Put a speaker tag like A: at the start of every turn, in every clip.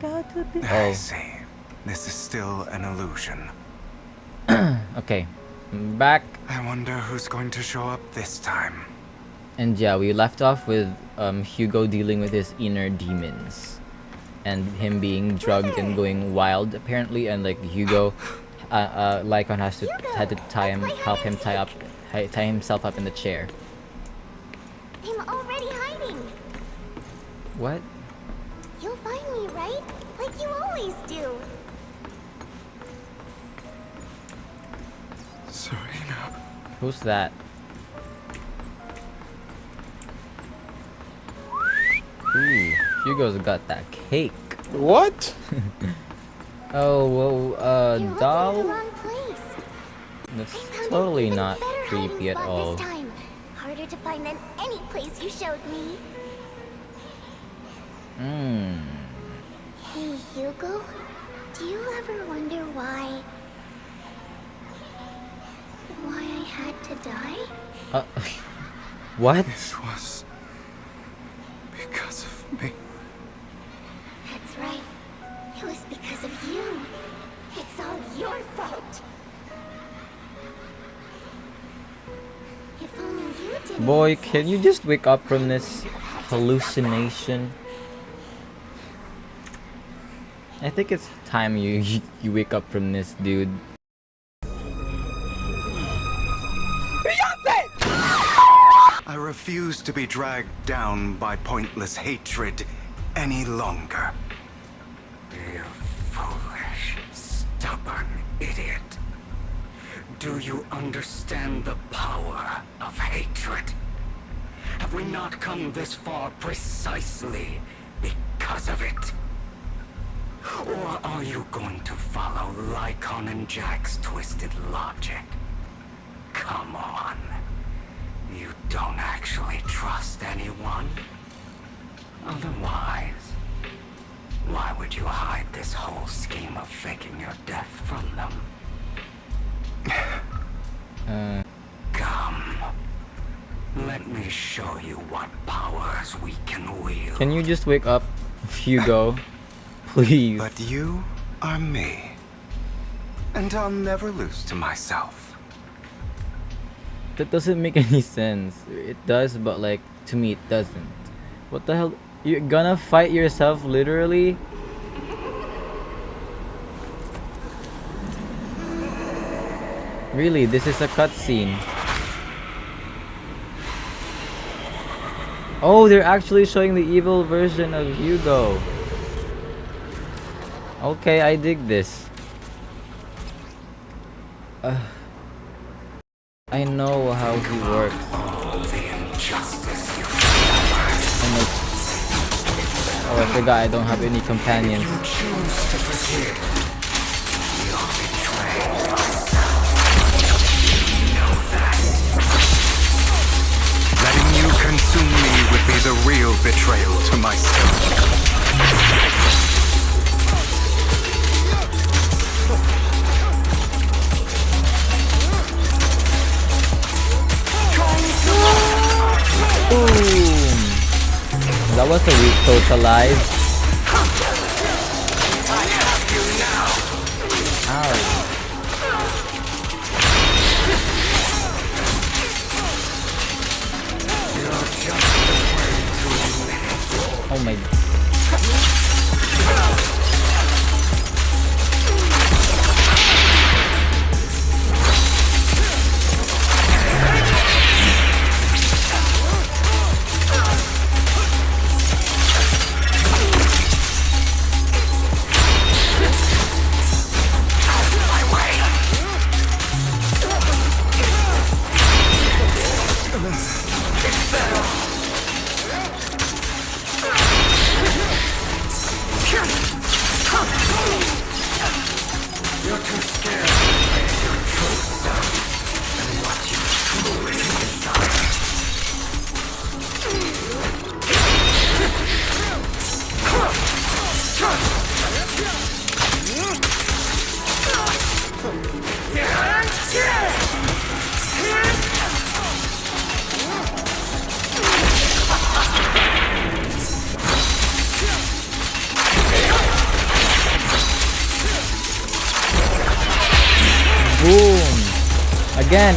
A: I see. This is still an illusion.
B: Okay, back.
A: I wonder who's going to show up this time.
B: And yeah, we left off with Hugo dealing with his inner demons and him being drugged and going wild apparently, and like Hugo, Lycon had to help him tie himself up in the chair.
C: I'm already hiding.
B: What?
C: You'll find me, right? Like you always do.
A: Serena.
B: Who's that? Ooh, Hugo's got that cake.
D: What?
B: Oh, well,
C: You're
B: doll?
C: looking in the wrong place.
B: That's
C: I found
B: totally
C: an even
B: not
C: better
B: creepy at
C: hiding spot
B: all.
C: This time. Harder to find than any place you showed me. Hey, Hugo. Do you ever wonder why I had to die?
B: What?
A: It was because of me.
C: That's right. It was because of you. It's all your fault. If only you didn't
B: Boy,
C: exist.
B: can you just wake up from this hallucination? I think it's time you wake up from this, dude.
A: I refuse to be dragged down by pointless hatred any longer.
E: You foolish, stubborn idiot. Do you understand the power of hatred? Have we not come this far precisely because of it? Or are you going to follow Lycon and Jack's twisted logic? Come on. You don't actually trust anyone? Otherwise, why would you hide this whole scheme of faking your death from them? Come. Let me show you what powers we can wield.
B: Can you just wake up, Hugo? Please.
A: But you are me. And I'll never lose to myself.
B: That doesn't make any sense. It does, but like, to me it doesn't. What the hell? You're gonna fight yourself literally? Really, this is a cutscene. Oh, they're actually showing the evil version of Hugo. Okay, I dig this. I know how he works. Oh, I forgot I don't have any companions.
A: Letting you consume me would be the real betrayal to myself.
B: Boom! That was a weak totalize. Ow. Oh my. Boom! Again!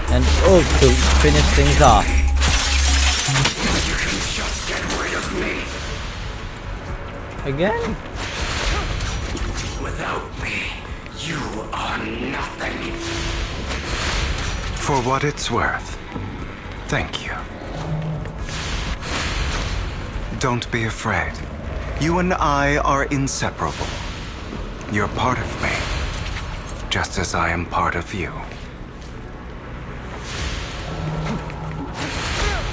B: And ult to finish things off.
E: You can just get rid of me.
B: Again?
E: Without me, you are nothing.
A: For what it's worth, thank you. Don't be afraid. You and I are inseparable. You're part of me, just as I am part of you.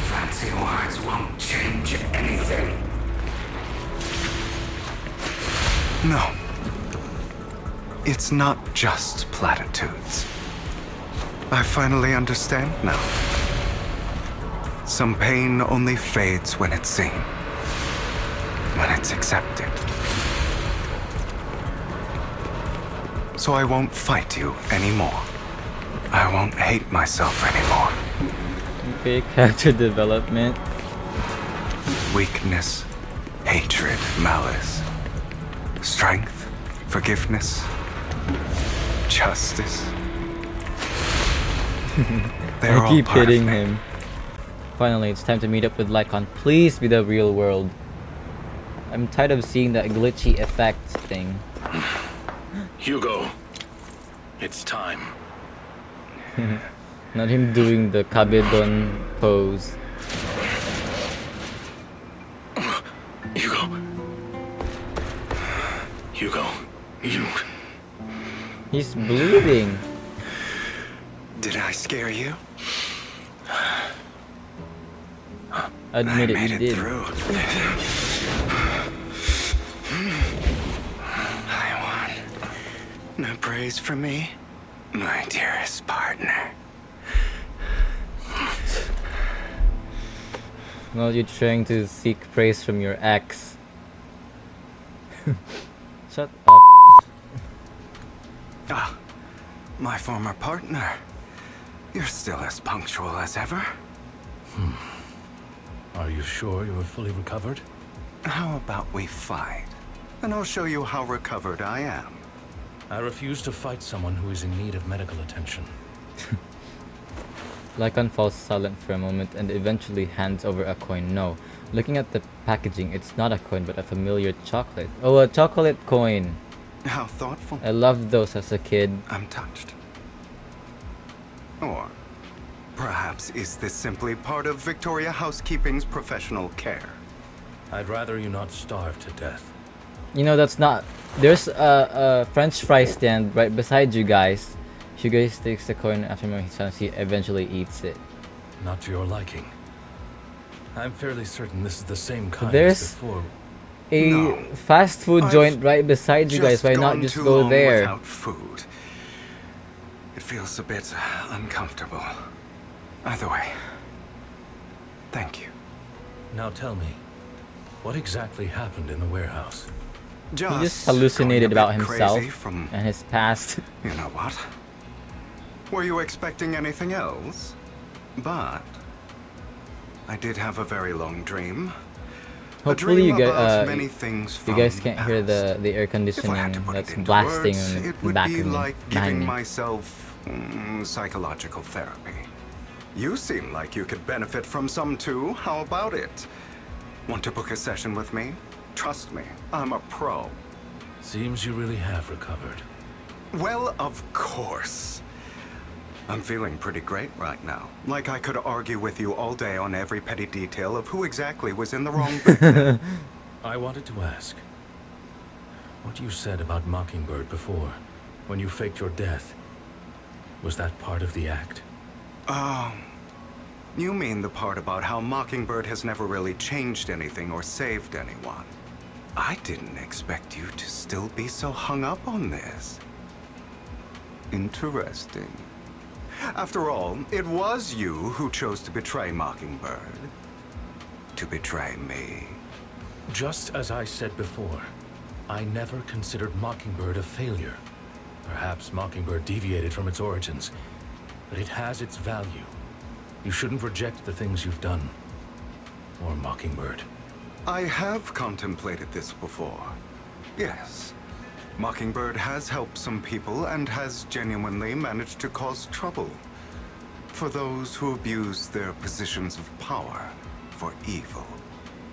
E: Fancy words won't change anything.
A: No. It's not just platitudes. I finally understand now. Some pain only fades when it's seen. When it's accepted. So I won't fight you anymore. I won't hate myself anymore.
B: Okay, character development.
A: Weakness, hatred, malice, strength, forgiveness, justice. They're
B: I
A: all
B: keep
A: part of
B: hitting
A: me.
B: him. Finally, it's time to meet up with Lycon. Please be the real world. I'm tired of seeing that glitchy effect thing.
D: Hugo, it's time.
B: Not him doing the Kabedon pose.
D: Hugo, you...
B: He's bleeding.
A: Did I scare you?
B: Admit it,
A: I made
B: you
A: it
B: did.
A: through. I won. No praise for me, my dearest partner.
B: Well, you're trying to seek praise from your ex. Shut up.
A: Ah, my former partner. You're still as punctual as ever.
D: Are you sure you are fully recovered?
A: How about we fight? And I'll show you how recovered I am.
D: I refuse to fight someone who is in need of medical attention.
B: Lycon falls silent for a moment and eventually hands over a coin. No. Looking at the packaging, it's not a coin but a familiar chocolate. Oh, a chocolate coin.
A: How thoughtful.
B: I loved those as a kid.
A: I'm touched. Or perhaps is this simply part of Victoria Housekeeping's professional care?
D: I'd rather you not starve to death.
B: You know, that's not... There's a French fry stand right beside you guys. Hugo takes the coin after his son. He eventually eats it.
D: Not to your liking. I'm fairly certain this is the same kind
B: There's
D: as before.
B: a
A: No.
B: fast food
A: I've
B: joint right beside you guys. Why not
A: gone
B: just
A: too
B: go
A: long
B: there?
A: Without food. It feels a bit uncomfortable. Either way, thank you.
D: Now tell me, what exactly happened in the warehouse?
B: He just hallucinated
A: going a
B: about
A: bit
B: himself
A: crazy from,
B: and his past.
A: you know what? Were you expecting anything else? But I did have a very long dream.
B: Hopefully
A: a
B: you
A: dream
B: get
A: about many things
B: you
A: from
B: guys can't hear
A: past.
B: the air
A: If I had to
B: conditioning
A: put
B: that's
A: it into
B: blasting
A: words,
B: on
A: it
B: the
A: would
B: back
A: be
B: of me,
A: like
B: behind
A: giving
B: me.
A: myself psychological therapy. You seem like you could benefit from some too. How about it? Want to book a session with me? Trust me, I'm a pro.
D: Seems you really have recovered.
A: Well, of course. I'm feeling pretty great right now. Like I could argue with you all day on every petty detail of who exactly was in the wrong bit.
D: I wanted to ask, what you said about Mockingbird before, when you faked your death, was that part of the act?
A: You mean the part about how Mockingbird has never really changed anything or saved anyone? I didn't expect you to still be so hung up on this. Interesting. After all, it was you who chose to betray Mockingbird. To betray me.
D: Just as I said before, I never considered Mockingbird a failure. Perhaps Mockingbird deviated from its origins, but it has its value. You shouldn't reject the things you've done. Or Mockingbird.
A: I have contemplated this before. Yes. Mockingbird has helped some people and has genuinely managed to cause trouble for those who abuse their positions of power for evil.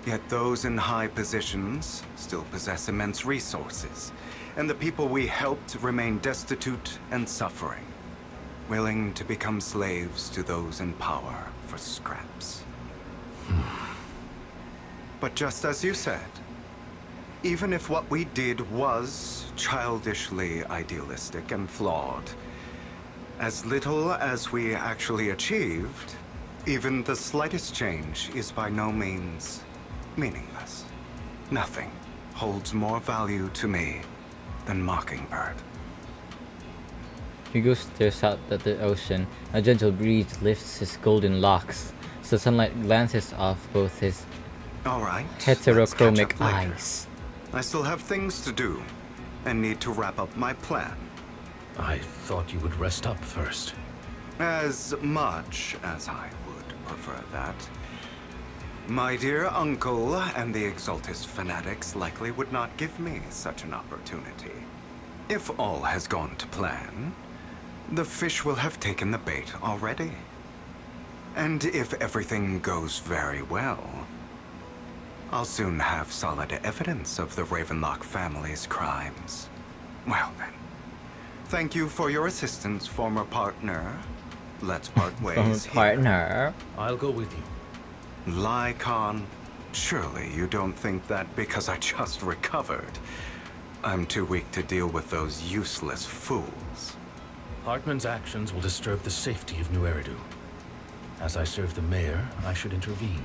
A: Yet those in high positions still possess immense resources, and the people we helped remain destitute and suffering, willing to become slaves to those in power for scraps. But just as you said, even if what we did was childishly idealistic and flawed, as little as we actually achieved, even the slightest change is by no means meaningless. Nothing holds more value to me than Mockingbird.
B: Hugo stares out at the ocean. A gentle breeze lifts his golden locks, so sunlight glances off both his
A: All right, let's catch
B: heterochromic
A: up later.
B: eyes.
A: I still have things to do and need to wrap up my plan.
D: I thought you would rest up first.
A: As much as I would prefer that. My dear uncle and the Exaltist fanatics likely would not give me such an opportunity. If all has gone to plan, the fish will have taken the bait already. And if everything goes very well, I'll soon have solid evidence of the Ravenlock family's crimes. Well then, thank you for your assistance, former partner. Let's part ways here.
B: Partner.
D: I'll go with you.
A: Lycon, surely you don't think that because I just recovered, I'm too weak to deal with those useless fools.
D: Hartman's actions will disturb the safety of New Eridu. As I serve the mayor, I should intervene.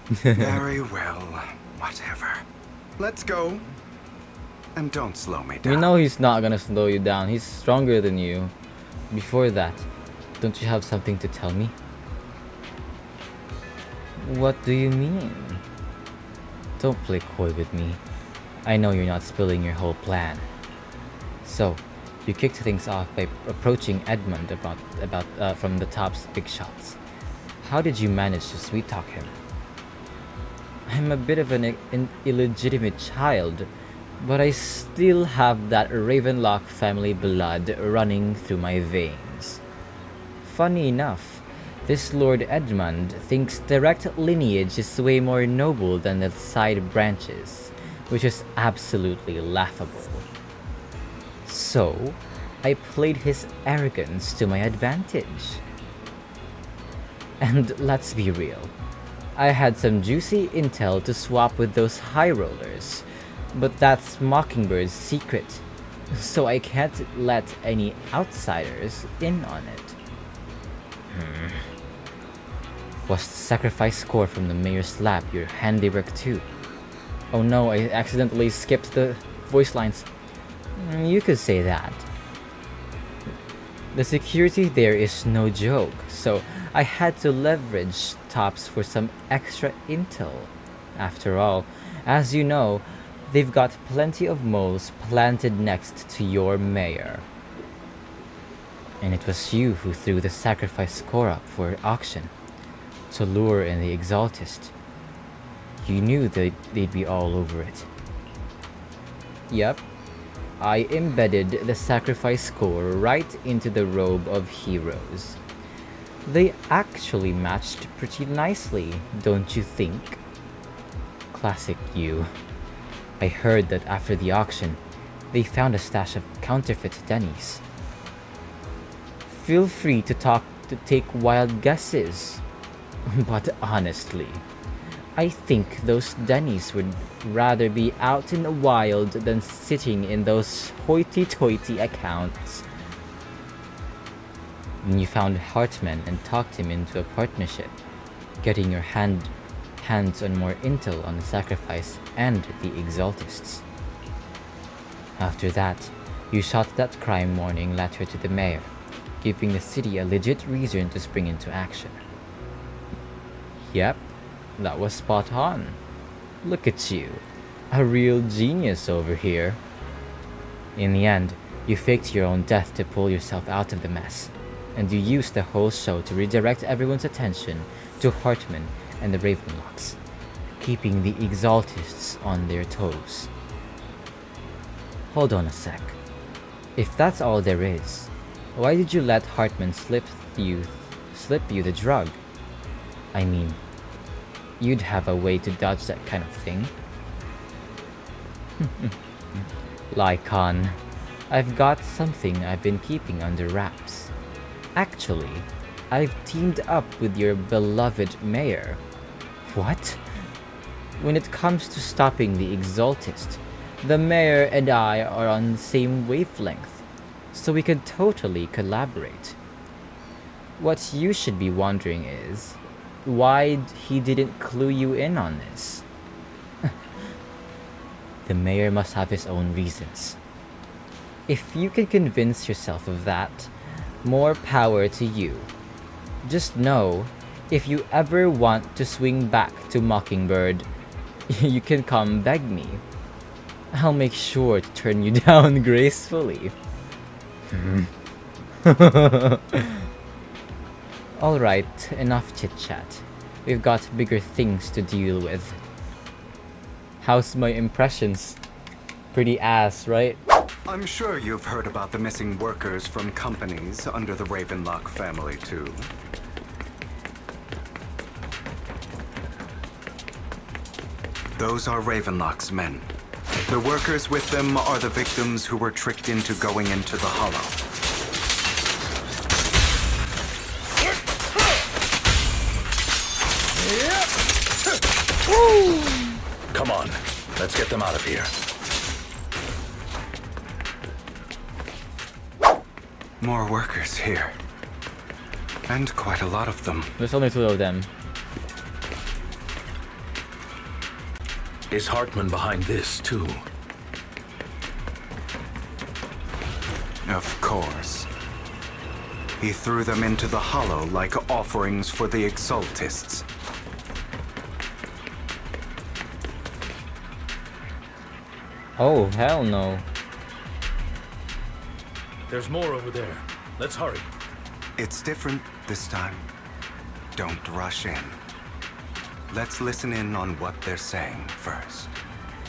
A: Very well, whatever. Let's go. And don't slow me down.
B: You know he's not gonna slow you down. He's stronger than you. Before that, don't you have something to tell me? What do you mean? Don't play coy with me. I know you're not spilling your whole plan. So, you kicked things off by approaching Edmund from the top's big shots. How did you manage to sweet-talk him? I'm a bit of an illegitimate child, but I still have that Ravenlock family blood running through my veins. Funny enough, this Lord Edmund thinks direct lineage is way more noble than the side branches, which is absolutely laughable. So, I played his arrogance to my advantage. And let's be real, I had some juicy intel to swap with those high rollers, but that's Mockingbird's secret, so I can't let any outsiders in on it. Was the sacrifice score from the mayor's lab your handiwork too? Oh no, I accidentally skipped the voice lines. You could say that. The security there is no joke, so I had to leverage Tops for some extra intel. After all, as you know, they've got plenty of moles planted next to your mayor. And it was you who threw the sacrifice score up for auction to lure in the Exaltist. You knew they'd be all over it. Yep, I embedded the sacrifice score right into the robe of heroes. They actually matched pretty nicely, don't you think? Classic you. I heard that after the auction, they found a stash of counterfeit Denny's. Feel free to take wild guesses, but honestly, I think those Denny's would rather be out in the wild than sitting in those hoity-toity accounts. When you found Hartman and talked him into a partnership, getting your hands on more intel on the sacrifice and the Exaltists. After that, you shot that crime warning letter to the mayor, giving the city a legit reason to spring into action. Yep, that was spot on. Look at you, a real genius over here. In the end, you faked your own death to pull yourself out of the mess, and you used the whole show to redirect everyone's attention to Hartman and the Ravenlocks, keeping the Exaltists on their toes. Hold on a sec. If that's all there is, why did you let Hartman slip you the drug? I mean, you'd have a way to dodge that kind of thing. Lycon, I've got something I've been keeping under wraps. Actually, I've teamed up with your beloved mayor. What? When it comes to stopping the Exaltist, the mayor and I are on the same wavelength, so we could totally collaborate. What you should be wondering is, why he didn't clue you in on this? The mayor must have his own reasons. If you can convince yourself of that, more power to you. Just know, if you ever want to swing back to Mockingbird, you can come beg me. I'll make sure to turn you down gracefully. Alright, enough chit-chat. We've got bigger things to deal with. How's my impressions? Pretty ass, right?
A: I'm sure you've heard about the missing workers from companies under the Ravenlock family, too. Those are Ravenlock's men. The workers with them are the victims who were tricked into going into the Hollow.
D: Come on, let's get them out of here.
A: More workers here. And quite a lot of them.
B: There's only 2 of them.
D: Is Hartman behind this, too?
A: Of course. He threw them into the Hollow like offerings for the Exaltists.
B: Oh, hell no.
D: There's more over there. Let's hurry.
A: It's different this time. Don't rush in. Let's listen in on what they're saying first.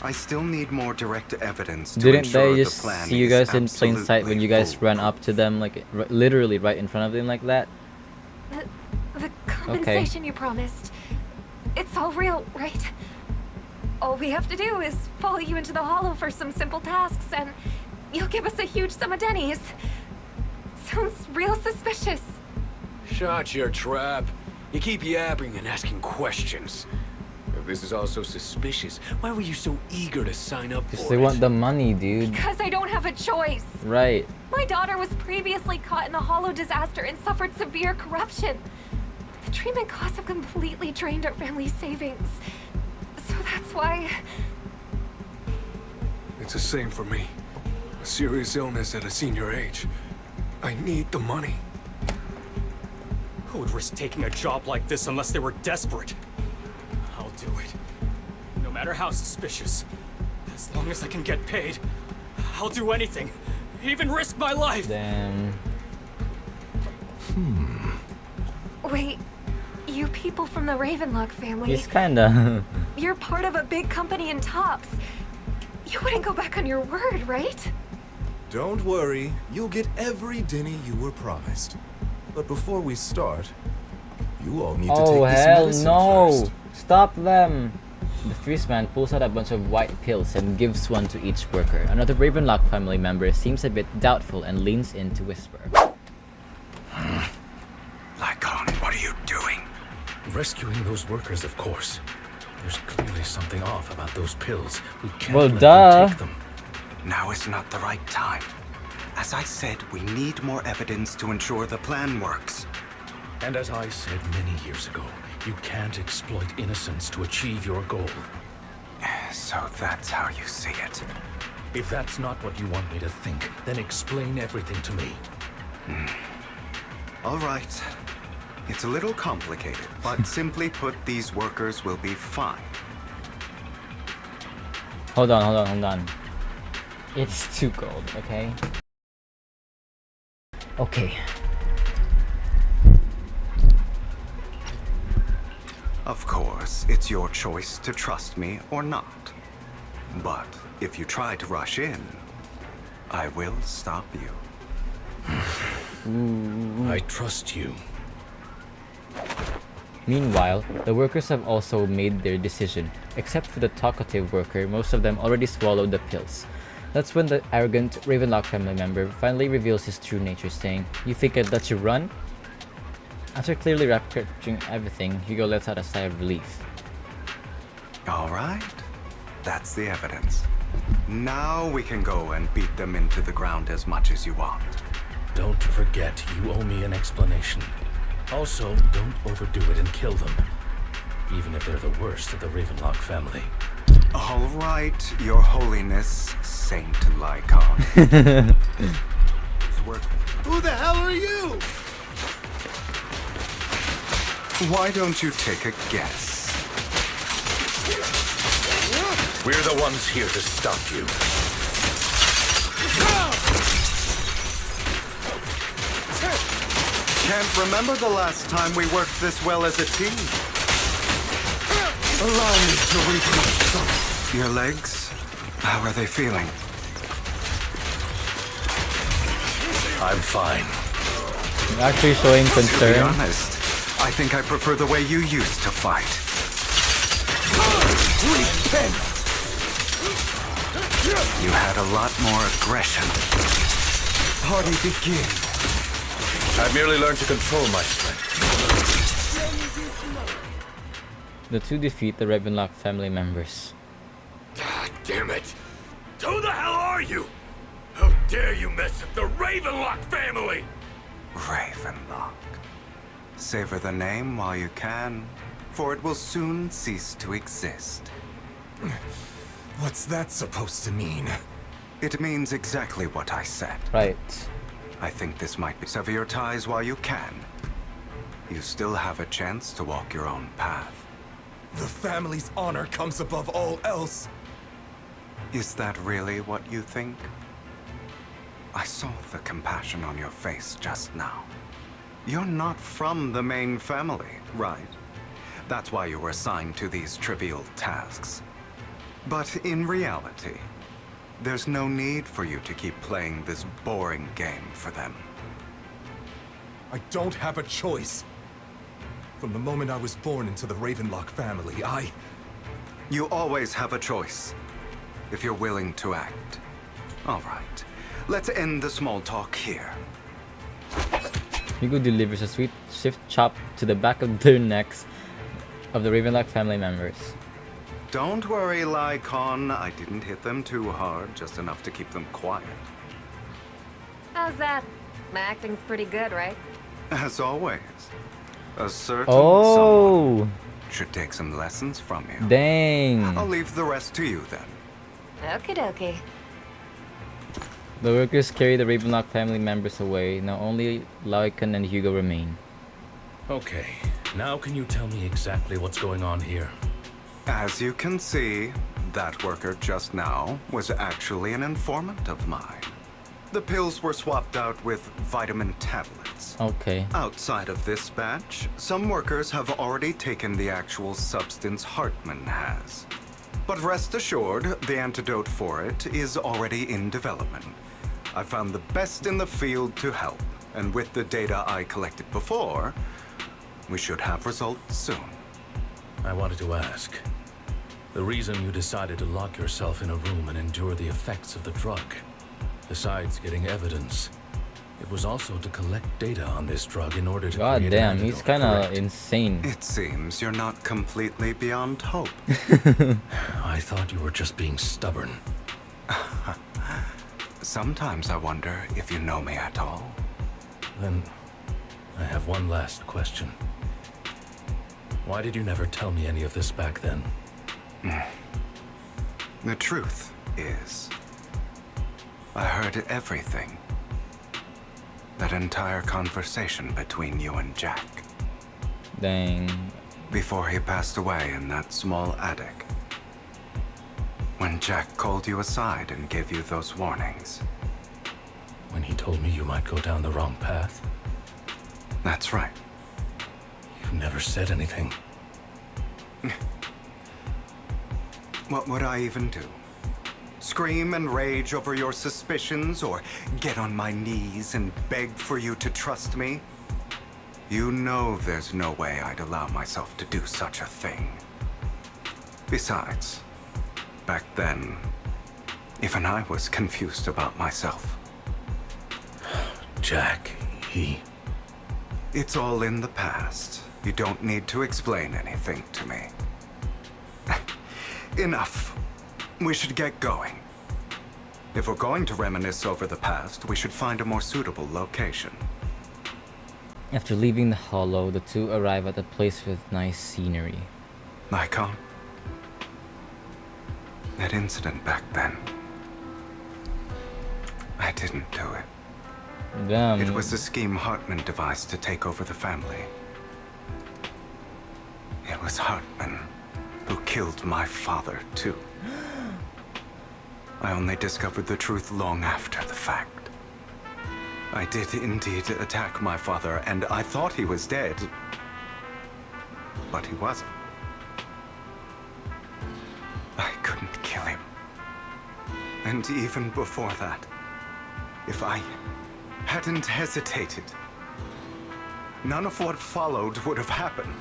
A: I still need more direct evidence to
B: Didn't
A: ensure
B: they
A: the
B: just
A: plan
B: see you
A: is
B: guys in plain sight when you guys
A: absolutely
B: ran up to them, like literally right in front of them like that?
F: The compensation you promised. It's all real, right? All we have to do is follow you into the Hollow for some simple tasks, and you'll give us a huge sum of dennies. Sounds real suspicious.
G: Shut your trap. You keep yapping and asking questions. If this is all so suspicious, why were you so eager to sign up
B: Because
G: for
B: they
G: it?
B: want the money, dude.
F: Because I don't have a choice.
B: Right.
F: My daughter was previously caught in the Hollow disaster and suffered severe corruption. The treatment costs have completely drained our family's savings. So that's why...
H: It's the same for me. A serious illness at a senior age. I need the money.
I: Who would risk taking a job like this unless they were desperate? I'll do it. No matter how suspicious. As long as I can get paid, I'll do anything. Even risk my life!
B: Damn.
F: Wait, you people from the Ravenlock family,
B: He's kinda...
F: you're part of a big company in Tops. You wouldn't go back on your word, right?
J: Don't worry, you'll get every denny you were promised. But before we start, you all need to
B: Oh
J: take this
B: hell
J: medicine
B: no!
J: first.
B: Stop them! The Freeze Man pulls out a bunch of white pills and gives one to each worker. Another Ravenlock family member seems a bit doubtful and leans in to whisper.
A: Lycon, what are you doing?
D: Rescuing those workers, of course. There's clearly something off about those pills. We can't
B: Well,
D: let
B: duh.
D: them take them.
A: Now is not the right time. As I said, we need more evidence to ensure the plan works.
D: And as I said many years ago, you can't exploit innocence to achieve your goal.
A: So that's how you see it.
D: If that's not what you want me to think, then explain everything to me.
A: All right. It's a little complicated, but simply put, these workers will be fine.
B: Hold on. It's too cold, okay? Okay.
A: Of course, it's your choice to trust me or not. But if you try to rush in, I will stop you.
D: I trust you.
B: Meanwhile, the workers have also made their decision. Except for the talkative worker, most of them already swallowed the pills. That's when the arrogant Ravenlock family member finally reveals his true nature, saying, "You think I'd let you run?" After clearly capturing everything, Hugo lets out a sigh of relief.
A: All right. That's the evidence. Now we can go and beat them into the ground as much as you want.
D: Don't forget, you owe me an explanation. Also, don't overdo it and kill them. Even if they're the worst of the Ravenlock family.
A: All right, Your Holiness, Saint Lycon.
J: Who the hell are you?
A: Why don't you take a guess?
D: We're the ones here to stop you.
A: Can't remember the last time we worked this well as a team. Allow me to reach your legs. How are they feeling?
D: I'm fine.
B: You're actually showing
A: To be
B: concern.
A: honest, I think I prefer the way you used to fight. Repent! You had a lot more aggression. Party begin.
D: I've merely learned to control my strength.
B: The two defeat the Ravenlock family members.
G: Ah, damn it! Who the hell are you? How dare you mess with the Ravenlock family?
A: Ravenlock. Savor the name while you can, for it will soon cease to exist.
J: What's that supposed to mean?
A: It means exactly what I said.
B: Right.
A: I think this might be sever your ties while you can. You still have a chance to walk your own path.
J: The family's honor comes above all else.
A: Is that really what you think? I saw the compassion on your face just now. You're not from the main family, right? That's why you were assigned to these trivial tasks. But in reality, there's no need for you to keep playing this boring game for them.
J: I don't have a choice. From the moment I was born into the Ravenlock family,
A: You always have a choice, if you're willing to act. All right, let's end the small talk here.
B: Hugo delivers a sweet shift chop to the back of their necks of the Ravenlock family members.
A: Don't worry, Lycon. I didn't hit them too hard, just enough to keep them quiet.
F: How's that? My acting's pretty good, right?
A: As always, a certain someone should take some lessons from you.
B: Dang.
A: I'll leave the rest to you then.
F: Okie dokie.
B: The workers carry the Ravenlock family members away. Now only Lycan and Hugo remain.
D: Okay, now can you tell me exactly what's going on here?
A: As you can see, that worker just now was actually an informant of mine. The pills were swapped out with vitamin tablets.
B: Okay.
A: Outside of this batch, some workers have already taken the actual substance Hartman has. But rest assured, the antidote for it is already in development. I found the best in the field to help, and with the data I collected before, we should have results soon.
D: I wanted to ask. The reason you decided to lock yourself in a room and endure the effects of the drug, besides getting evidence, it was also to collect data on this drug in order to
B: God
D: create
B: damn,
D: an
B: he's
D: antidote,
B: kinda
D: correct?
B: insane.
A: It seems you're not completely beyond hope.
D: I thought you were just being stubborn.
A: Sometimes I wonder if you know me at all.
D: Then, I have one last question. Why did you never tell me any of this back then?
A: The truth is, I heard everything. That entire conversation between you and Jack.
B: Dang.
A: Before he passed away in that small attic. When Jack called you aside and gave you those warnings.
D: When he told me you might go down the wrong path?
A: That's right.
D: You never said anything.
A: What would I even do? Scream and rage over your suspicions, or get on my knees and beg for you to trust me? You know there's no way I'd allow myself to do such a thing. Besides, back then, even I was confused about myself.
D: Jack, he...
A: It's all in the past. You don't need to explain anything to me. Enough. We should get going. If we're going to reminisce over the past, we should find a more suitable location.
B: After leaving the hollow, the two arrive at a place with nice scenery.
A: Icon? That incident back then. I didn't do it.
B: Damn.
A: It was a scheme Hartman devised to take over the family. It was Hartman who killed my father, too. I only discovered the truth long after the fact. I did indeed attack my father, and I thought he was dead. But he wasn't. I couldn't kill him. And even before that, if I hadn't hesitated, none of what followed would have happened.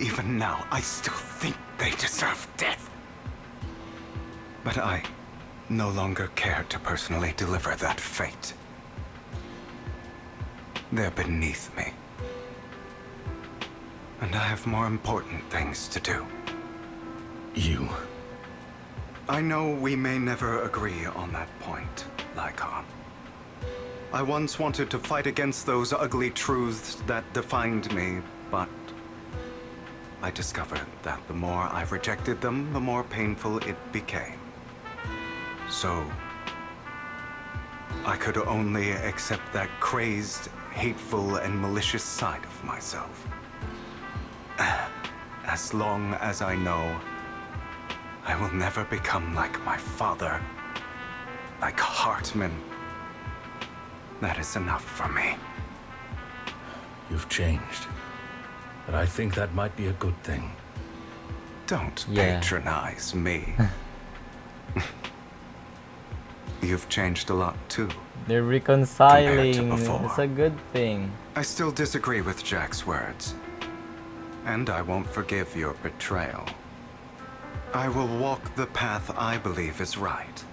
A: Even now, I still think they deserve death. But I no longer care to personally deliver that fate. They're beneath me. And I have more important things to do.
D: You...
A: I know we may never agree on that point, Lycon. I once wanted to fight against those ugly truths that defined me, but I discovered that the more I rejected them, the more painful it became. So, I could only accept that crazed, hateful, and malicious side of myself. As long as I know I will never become like my father, like Hartman, that is enough for me.
D: You've changed. But I think that might be a good thing.
A: Don't patronize me. You've changed a lot too.
B: They're reconciling.
A: Compared to before.
B: It's a good thing.
A: I still disagree with Jack's words. And I won't forgive your betrayal. I will walk the path I believe is right.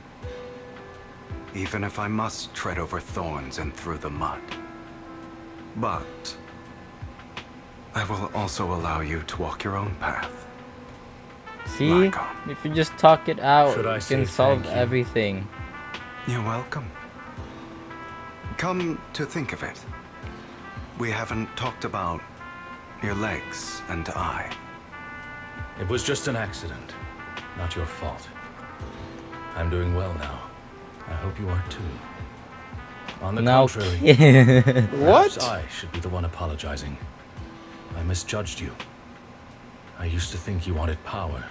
A: Even if I must tread over thorns and through the mud. But I will also allow you to walk your own path.
B: See?
A: Lycon.
B: If you just talk it out,
D: Should I
B: you
D: say
B: can solve
D: thank you?
B: everything.
A: You're welcome. Come to think of it, we haven't talked about your legs and eye.
D: It was just an accident. Not your fault. I'm doing well now. I hope you are too. On the
B: Now,
D: contrary,
K: What?
D: perhaps I should be the one apologizing. I misjudged you. I used to think you wanted power,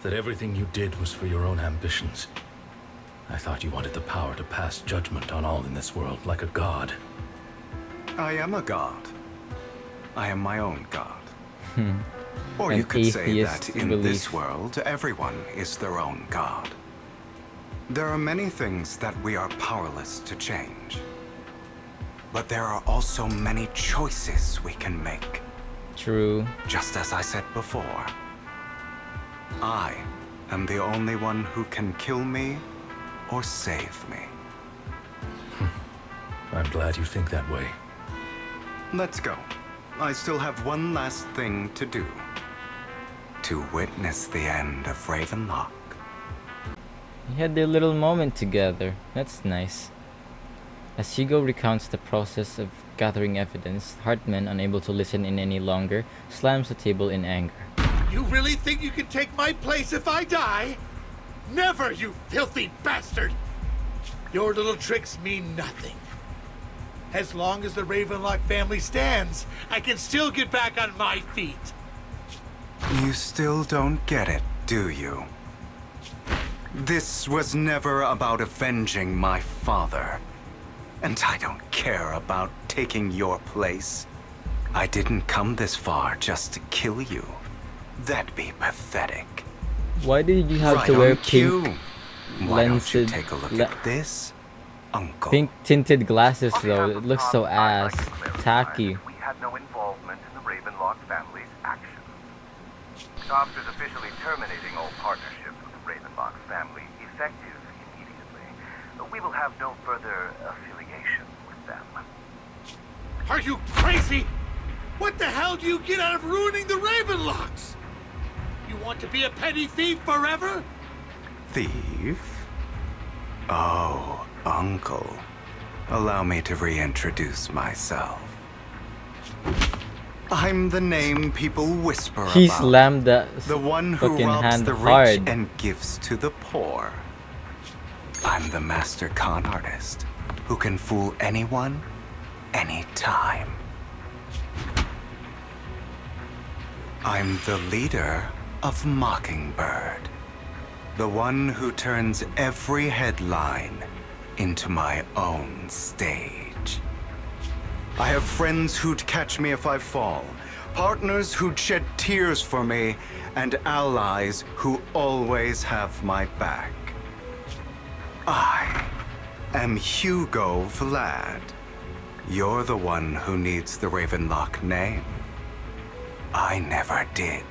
D: that everything you did was for your own ambitions. I thought you wanted the power to pass judgment on all in this world like a god.
A: I am a god. I am my own god. Or
B: An
A: you could say
B: atheist
A: that in
B: belief.
A: this world, everyone is their own god. There are many things that we are powerless to change. But there are also many choices we can make.
B: True.
A: Just as I said before, I am the only one who can kill me or save me.
D: I'm glad you think that way.
A: Let's go. I still have one last thing to do. To witness the end of Ravenlock.
B: They had their little moment together. That's nice. As Hugo recounts the process of gathering evidence, Hartman, unable to listen in any longer, slams the table in anger.
L: You really think you can take my place if I die? Never, you filthy bastard! Your little tricks mean nothing. As long as the Ravenlock family stands, I can still get back on my feet.
A: You still don't get it, do you? This was never about avenging my father. And I don't care about taking your place. I didn't come this far just to kill you. That'd be pathetic.
B: Why did you have
A: Right
B: to wear
A: on cue.
B: pink
A: Why don't you
B: lensed,
A: take a look at this, Uncle?
B: pink tinted glasses though? It looks so ass tacky.
K: We had no involvement in the Ravenlock family's actions. Cops is officially terminating all partnerships with the Ravenlock family, effective immediately. We will have no further affiliation with them.
L: Are you crazy? What the hell do you get out of ruining the Ravenlocks? You want to be a petty thief forever?
A: Thief? Oh, Uncle. Allow me to reintroduce myself. I'm the name people whisper
B: He
A: about.
B: slammed that
A: The one who
B: fucking
A: robs
B: hand
A: the rich
B: hard.
A: and gives to the poor. I'm the master con artist who can fool anyone, anytime. I'm the leader of Mockingbird. The one who turns every headline into my own stage. I have friends who'd catch me if I fall, partners who'd shed tears for me, and allies who always have my back. I am Hugo Vlad. You're the one who needs the Ravenlock name. I never did.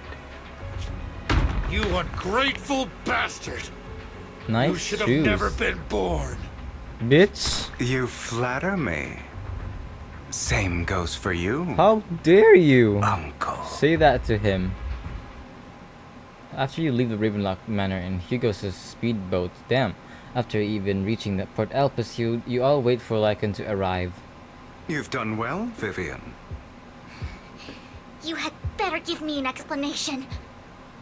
L: You ungrateful bastard!
B: Nice
L: You should have
B: shoes.
L: never been born.
B: Bitch.
A: You flatter me. Same goes for you.
B: How dare you?
A: Uncle.
B: Say that to him. After you leave the Ravenlock Manor in Hugo's speedboat, damn. After even reaching the Port Elpis, you all wait for Lycan to arrive.
A: You've done well, Vivian.
C: You had better give me an explanation.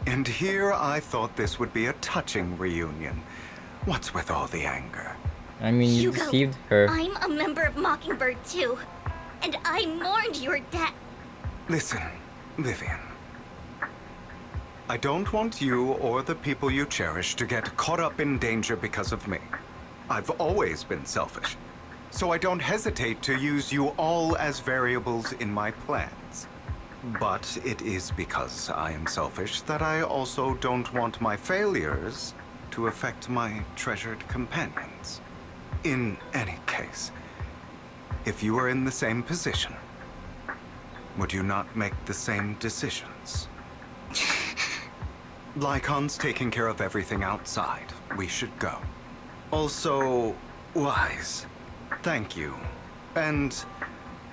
A: And here I thought this would be a touching reunion. What's with all the anger?
B: I mean, you
C: Hugo,
B: deceived her.
C: I'm a member of Mockingbird too. And I mourned your death.
A: Listen, Vivian. I don't want you or the people you cherish to get caught up in danger because of me. I've always been selfish, so I don't hesitate to use you all as variables in my plans. But it is because I am selfish that I also don't want my failures to affect my treasured companions. In any case, if you were in the same position, would you not make the same decisions? Lycon's taking care of everything outside. We should go. Also, Wise, thank you. And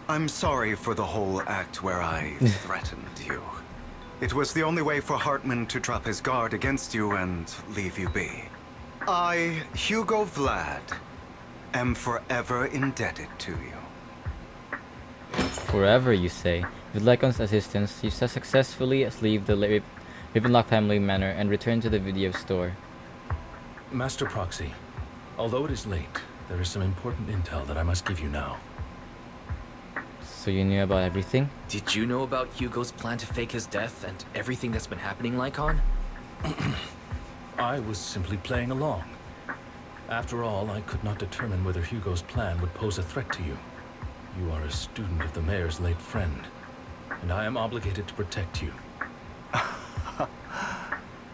A: I'm sorry for the whole act where I threatened you. It was the only way for Hartman to drop his guard against you and leave you be. I, Hugo Vlad, am forever indebted to you.
B: Forever, you say. With Lycon's assistance, you successfully leave the Ravenlock family manor and return to the video store.
D: Master Proxy, although it is late, there is some important intel that I must give you now.
B: So you knew about everything?
M: Did you know about Hugo's plan to fake his death and everything that's been happening, Lycon?
D: I was simply playing along. After all, I could not determine whether Hugo's plan would pose a threat to you. You are a student of the mayor's late friend, and I am obligated to protect you.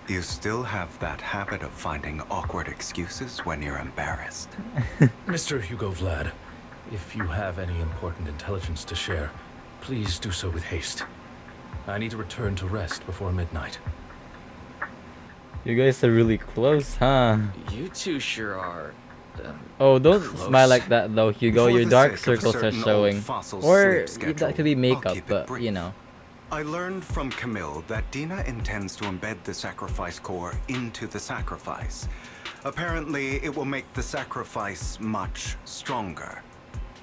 A: You still have that habit of finding awkward excuses when you're embarrassed.
D: Mr. Hugo Vlad, if you have any important intelligence to share, please do so with haste. I need to return to rest before midnight.
B: You guys are really close, huh?
M: You two sure are.
B: Oh, don't
M: close.
B: smile like that though, Hugo.
A: For
B: Your
A: the
B: dark
A: sake of a
B: circles are
A: certain
B: showing.
A: old fossil
B: Or
A: sleep
B: that could be
A: schedule, I'll
B: makeup,
A: keep it
B: but
A: brief.
B: you know.
A: I learned from Camille that Dina intends to embed the sacrifice core into the sacrifice. Apparently, it will make the sacrifice much stronger.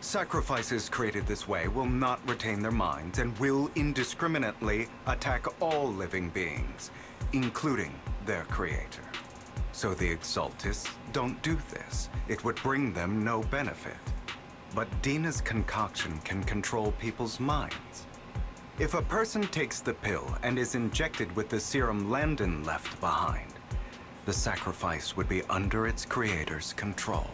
A: Sacrifices created this way will not retain their minds and will indiscriminately attack all living beings, including their creator. So the Exaltists don't do this. It would bring them no benefit. But Dina's concoction can control people's minds. If a person takes the pill and is injected with the serum Landon left behind, the sacrifice would be under its creator's control.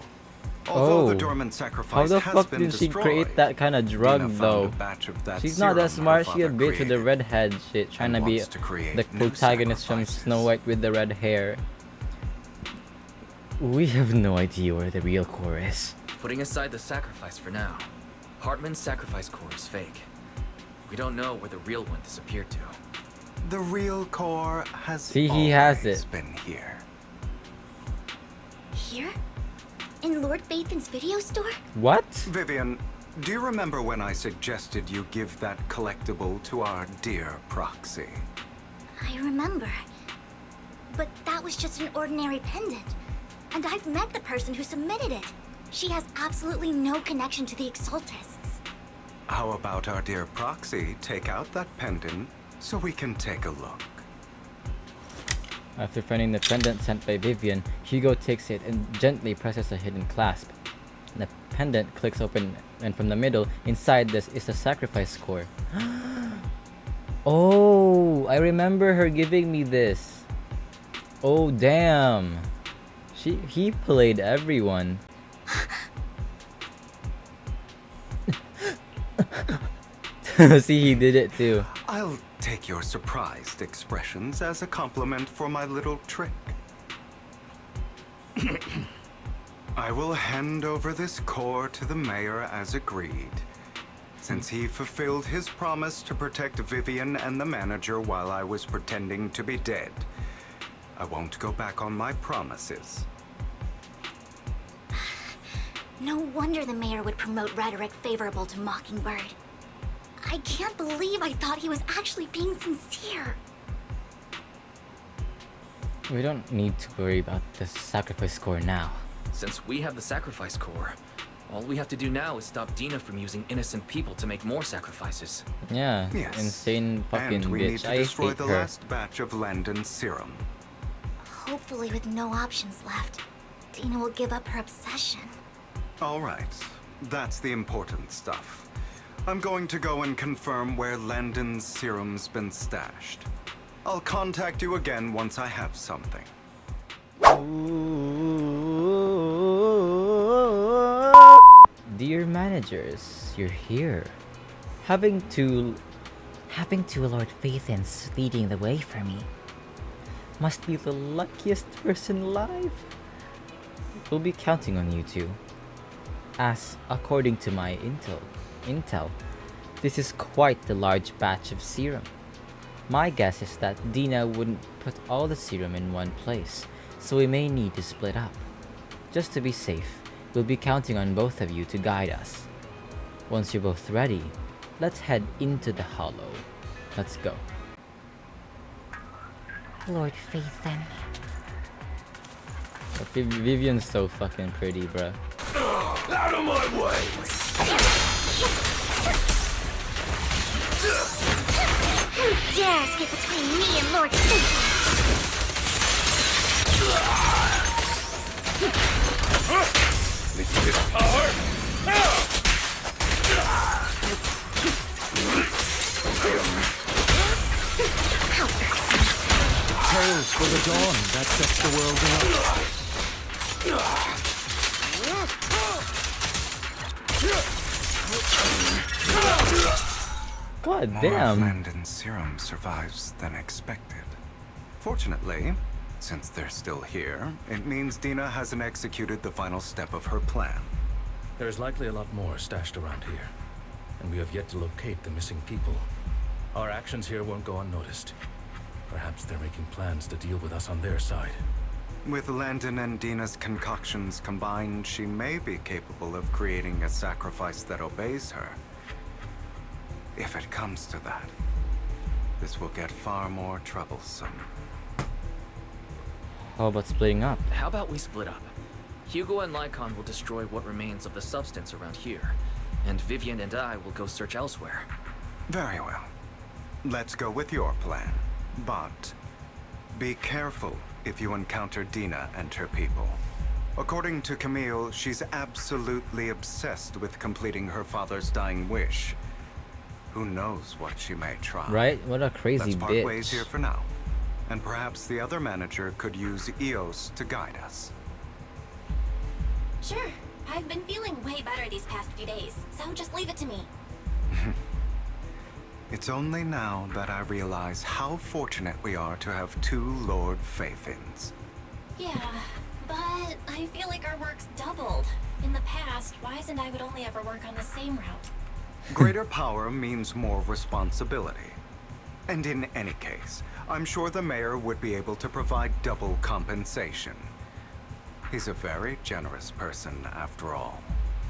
A: Although the
B: Oh.
A: dormant
B: How
A: sacrifice
B: the
A: has
B: fuck
A: been
B: did she
A: destroyed,
B: create that kind of
A: Dina
B: drug
A: found
B: though?
A: a batch of that
B: She's not that
A: serum
B: smart.
A: her
B: She a
A: father
B: bitch with the
A: created
B: redhead shit, trying to
A: and
B: be
A: wants to create
B: the
A: new
B: protagonist from
A: sacrifices.
B: Snow White with the red hair. We have no idea where the real core is.
M: Putting aside the sacrifice for now, Hartman's sacrifice core is fake. We don't know where the real one disappeared to.
A: The real core has
B: See, he has
A: always
B: it.
A: been here.
C: Here? In Lord Phaethon's video store?
B: What?
A: Vivian, do you remember when I suggested you give that collectible to our dear proxy?
C: I remember. But that was just an ordinary pendant. And I've met the person who submitted it. She has absolutely no connection to the Exaltists.
A: How about our dear proxy take out that pendant so we can take a look?
B: After finding the pendant sent by Vivian, Hugo takes it and gently presses a hidden clasp. The pendant clicks open, and from the middle, inside this is the sacrifice core. Oh, I remember her giving me this. Oh, damn. He played everyone. See, he did it too.
A: I'll take your surprised expressions as a compliment for my little trick. I will hand over this core to the mayor as agreed. Since he fulfilled his promise to protect Vivian and the manager while I was pretending to be dead, I won't go back on my promises.
C: No wonder the mayor would promote rhetoric favorable to Mockingbird. I can't believe I thought he was actually being sincere.
B: We don't need to worry about the sacrifice core now.
M: Since we have the sacrifice core, all we have to do now is stop Dina from using innocent people to make more sacrifices.
B: Yeah,
A: Yes.
B: insane fucking
A: And we need
B: bitch.
A: to
B: I
A: destroy
B: hate
A: the
B: her.
A: last batch of Landon's serum.
C: Hopefully with no options left, Dina will give up her obsession.
A: All right, that's the important stuff. I'm going to go and confirm where Landon's serum's been stashed. I'll contact you again once I have something.
B: Dear managers, you're here. Having two Lord Phaethons leading the way for me must be the luckiest person alive. We'll be counting on you two. As according to my intel, this is quite the large batch of serum. My guess is that Dina wouldn't put all the serum in one place, so we may need to split up. Just to be safe, we'll be counting on both of you to guide us. Once you're both ready, let's head into the hollow. Let's go.
C: Lord Phaethon.
B: Vivian's so fucking pretty, bruh.
G: Out of my way!
C: Who dares get between me and Lord Phaethon?
G: This power!
D: Tales for the dawn that sets the world
B: God
A: More
B: damn.
A: of Landon's serum survives than expected. Fortunately, since they're still here, it means Dina hasn't executed the final step of her plan.
D: There's likely a lot more stashed around here, and we have yet to locate the missing people. Our actions here won't go unnoticed. Perhaps they're making plans to deal with us on their side.
A: With Landon and Dina's concoctions combined, she may be capable of creating a sacrifice that obeys her. If it comes to that, this will get far more troublesome.
B: How about splitting up?
M: How about we split up? Hugo and Lycon will destroy what remains of the substance around here, and Vivian and I will go search elsewhere.
A: Very well. Let's go with your plan. But be careful if you encounter Dina and her people. According to Camille, she's absolutely obsessed with completing her father's dying wish. Who knows what she may try.
B: Right? What a crazy
A: Let's part
B: bitch.
A: ways here for now. And perhaps the other manager could use Eos to guide us.
C: Sure. I've been feeling way better these past few days, so just leave it to me.
A: It's only now that I realize how fortunate we are to have two Lord Faithins.
C: Yeah, but I feel like our work's doubled. In the past, Wise and I would only ever work on the same route.
A: Greater power means more responsibility. And in any case, I'm sure the mayor would be able to provide double compensation. He's a very generous person, after all.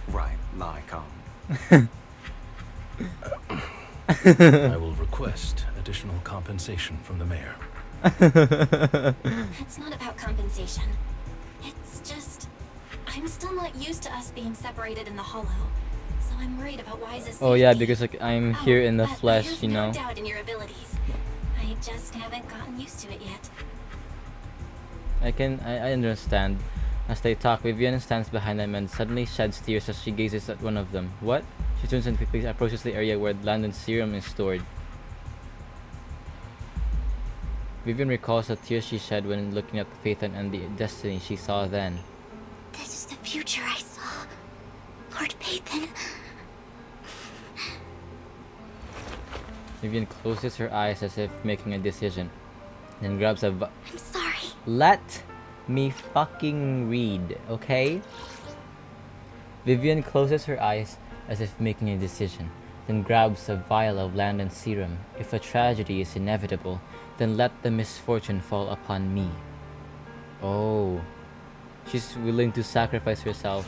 A: Right, Lycon?
D: I will request additional compensation from the mayor.
C: It's not about compensation. It's just... I'm still not used to us being separated in the Hollow. So I'm worried about Wise's safety.
B: Oh yeah, because like I'm here in the
C: but
B: flesh,
C: I have
B: you know.
C: no doubt in your abilities. I just haven't gotten used to it yet.
B: I understand. As they talk, Vivian stands behind them and suddenly sheds tears as she gazes at one of them. What? She turns and quickly approaches the area where Landon's serum is stored. Vivian recalls the tears she shed when looking at Phaethon and the destiny she saw then.
C: This is the future I saw. Lord Phaethon.
B: Vivian closes her eyes as if making a decision, then grabs a
C: I'm sorry.
B: Let me fucking read, okay? Vivian closes her eyes as if making a decision, then grabs a vial of Landon's serum. If a tragedy is inevitable, then let the misfortune fall upon me. Oh. She's willing to sacrifice herself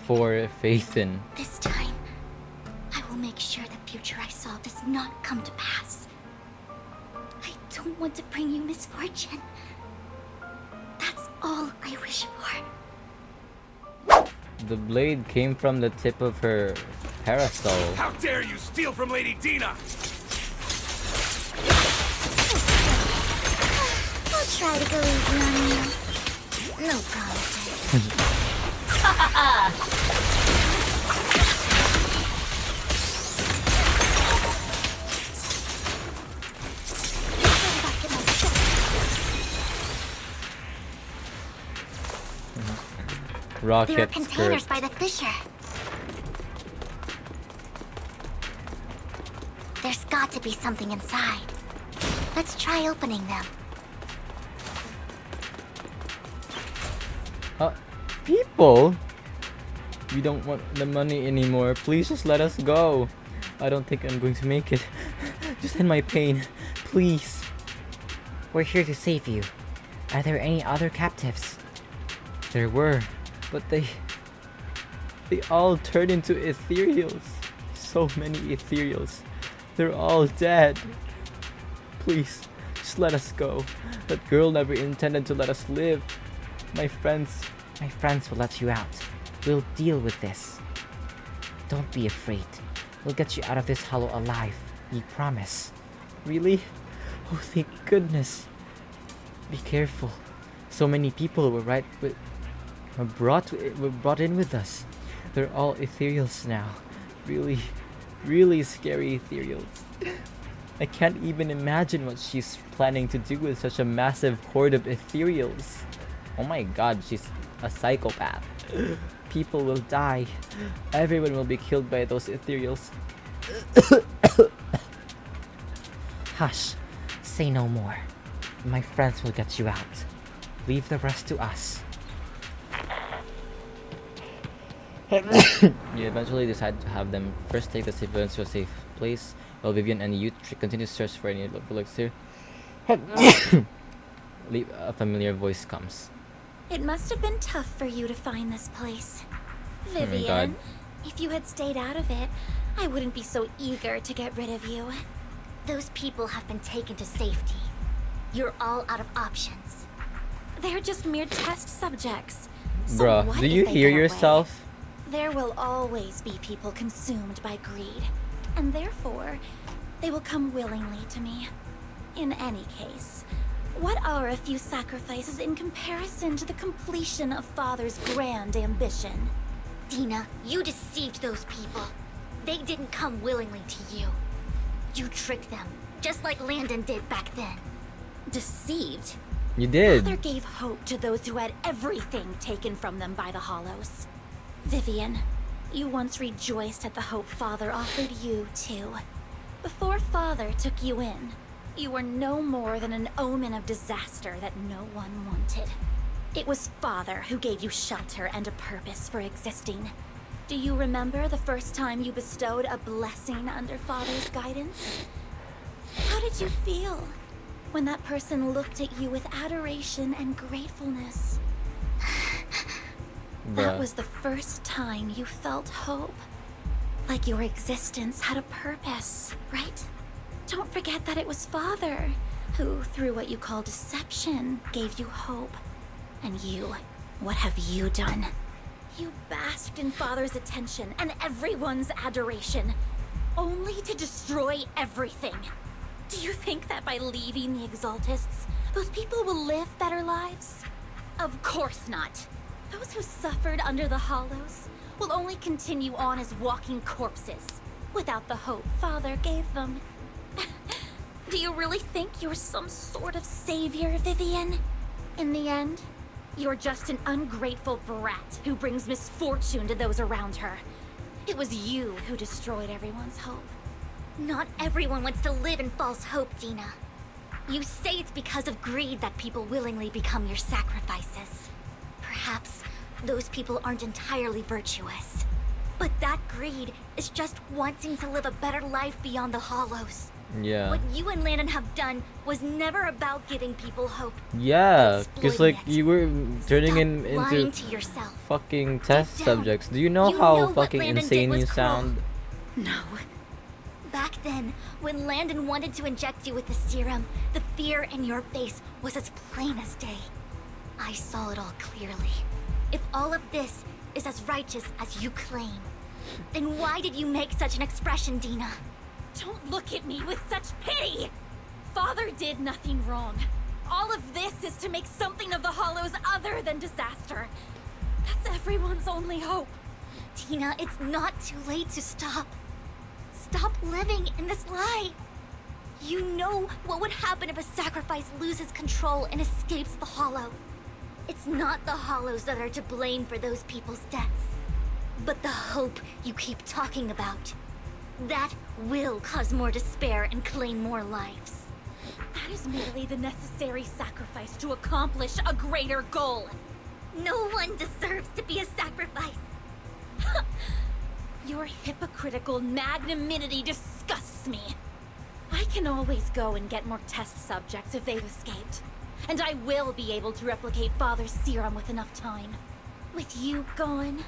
B: for Phaethon.
C: This time, I will make sure the future I saw does not come to pass. I don't want to bring you misfortune. That's all I wish for.
B: The blade came from the tip of her parasol.
L: How dare you steal from Lady Dina!
C: I'll try to go easy on you. No promises.
B: Rocket
C: There are containers
B: skirt.
C: by the fissure. There's got to be something inside. Let's try opening them.
B: People? We don't want the money anymore. Please just let us go. I don't think I'm going to make it. Just end my pain. Please.
N: We're here to save you. Are there any other captives?
B: There were, but they all turned into ethereals. So many ethereals. They're all dead. Please, just let us go. That girl never intended to let us live. My friends
N: will let you out. We'll deal with this. Don't be afraid. We'll get you out of this hollow alive. We promise.
B: Really? Oh, thank goodness. Be careful. So many people were brought in with us. They're all ethereals now. Really, really scary ethereals. I can't even imagine what she's planning to do with such a massive horde of ethereals. Oh my god, she's a psychopath. People will die. Everyone will be killed by those ethereals.
N: Hush. Say no more. My friends will get you out. Leave the rest to us.
B: You eventually decide to have them first take the civilians to a safe place, while Vivian and you continue to search for any elixir. A familiar voice comes.
C: It must have been tough for you to find this place.
B: Oh my
C: Vivian,
B: God.
C: if you had stayed out of it, I wouldn't be so eager to get rid of you. Those people have been taken to safety. You're all out of options. They're just mere test subjects. So
B: Bruh,
C: what
B: do
C: if
B: you
C: they
B: hear
C: get away?
B: yourself?
C: There will always be people consumed by greed, and therefore, they will come willingly to me. In any case, what are a few sacrifices in comparison to the completion of Father's grand ambition? Dina, you deceived those people. They didn't come willingly to you. You tricked them, just like Landon did back then. Deceived?
B: You did.
C: Father gave hope to those who had everything taken from them by the Hollows. Vivian, you once rejoiced at the hope Father offered you, too. Before Father took you in, you were no more than an omen of disaster that no one wanted. It was Father who gave you shelter and a purpose for existing. Do you remember the first time you bestowed a blessing under Father's guidance? How did you feel when that person looked at you with adoration and gratefulness? That was the first time you felt hope. Like your existence had a purpose, right? Don't forget that it was Father who, through what you call deception, gave you hope. And you, what have you done? You basked in Father's attention and everyone's adoration, only to destroy everything. Do you think that by leaving the Exaltists, those people will live better lives? Of course not. Those who suffered under the Hollows will only continue on as walking corpses, without the hope Father gave them. Do you really think you're some sort of savior, Vivian? In the end, you're just an ungrateful brat who brings misfortune to those around her. It was you who destroyed everyone's hope. Not everyone wants to live in false hope, Dina. You say it's because of greed that people willingly become your sacrifices. Perhaps those people aren't entirely virtuous. But that greed is just wanting to live a better life beyond the Hollows.
B: Yeah.
C: What you and Landon have done was never about giving people hope.
B: Yeah, because like you were turning him
C: lying
B: into
C: to yourself.
B: fucking test subjects. Do you know
C: you
B: how
C: know what
B: fucking
C: Landon
B: insane
C: did was
B: you sound?
C: No. Back then, when Landon wanted to inject you with the serum, the fear in your face was as plain as day. I saw it all clearly. If all of this is as righteous as you claim, then why did you make such an expression, Dina? Don't look at me with such pity! Father did nothing wrong. All of this is to make something of the Hollows other than disaster. That's everyone's only hope. Dina, it's not too late to stop. Stop living in this lie. You know what would happen if a sacrifice loses control and escapes the Hollow. It's not the Hollows that are to blame for those people's deaths, but the hope you keep talking about. That will cause more despair and claim more lives. That is merely the necessary sacrifice to accomplish a greater goal. No one deserves to be a sacrifice. Your hypocritical magnanimity disgusts me. I can always go and get more test subjects if they've escaped. And I will be able to replicate Father's serum with enough time. With you gone,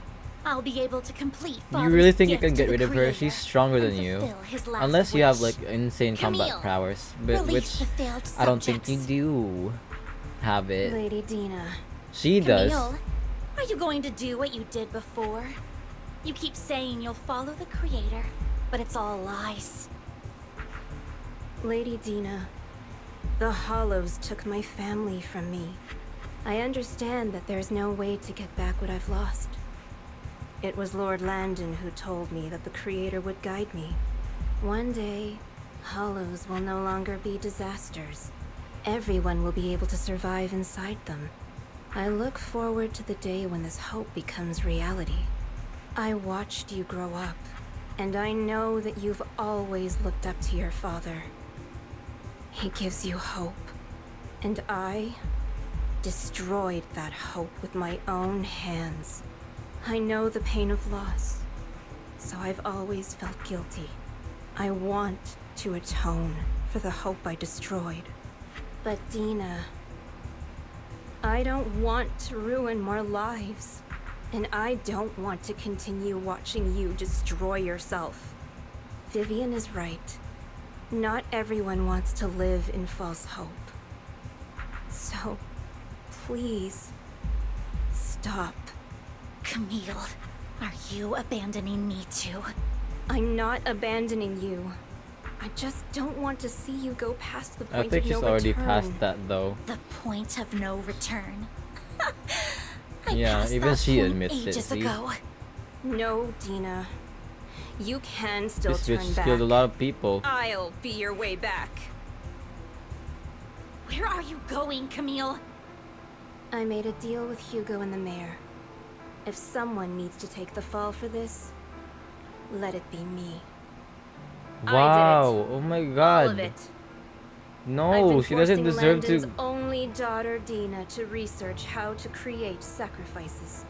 C: I'll be able to complete Father's
B: You really think you
C: gift
B: can
C: to
B: get
C: the
B: rid of her?
C: Creator
B: She's stronger than you.
C: fulfill his last
B: Unless you have
C: wish.
B: like insane combat
C: Camille,
B: prowess, but
C: release
B: which
C: the failed
B: I don't think you
C: subjects.
B: do have it.
C: Lady Dina.
B: She does.
C: Camille, are you going to do what you did before? You keep saying you'll follow the Creator, but it's all lies.
O: Lady Dina, the Hollows took my family from me. I understand that there's no way to get back what I've lost. It was Lord Landon who told me that the Creator would guide me. One day, Hollows will no longer be disasters. Everyone will be able to survive inside them. I look forward to the day when this hope becomes reality. I watched you grow up, and I know that you've always looked up to your father. He gives you hope, and I destroyed that hope with my own hands. I know the pain of loss, so I've always felt guilty. I want to atone for the hope I destroyed. But Dina, I don't want to ruin more lives. And I don't want to continue watching you destroy yourself. Vivian is right. Not everyone wants to live in false hope. So, please, stop.
C: Camille, are you abandoning me too?
O: I'm not abandoning you. I just don't want to see you go past the point
B: I think
O: of
B: she's
O: no
B: already
O: return.
B: past that though.
C: The point of no return. I
B: Yeah,
C: passed
B: even
C: that
B: she
C: point
B: admits it,
C: ages
B: see?
C: ago.
O: No, Dina. You can still
B: This
O: turn
B: bitch
O: back.
B: killed a lot of people.
O: I'll be your way back.
C: Where are you going, Camille?
O: I made a deal with Hugo and the mayor. If someone needs to take the fall for this, let it be me.
B: Wow! Oh my God!
O: All of it.
B: No, she doesn't deserve
O: Landon's
B: to.
O: only daughter, Dina, to research how to create sacrifices.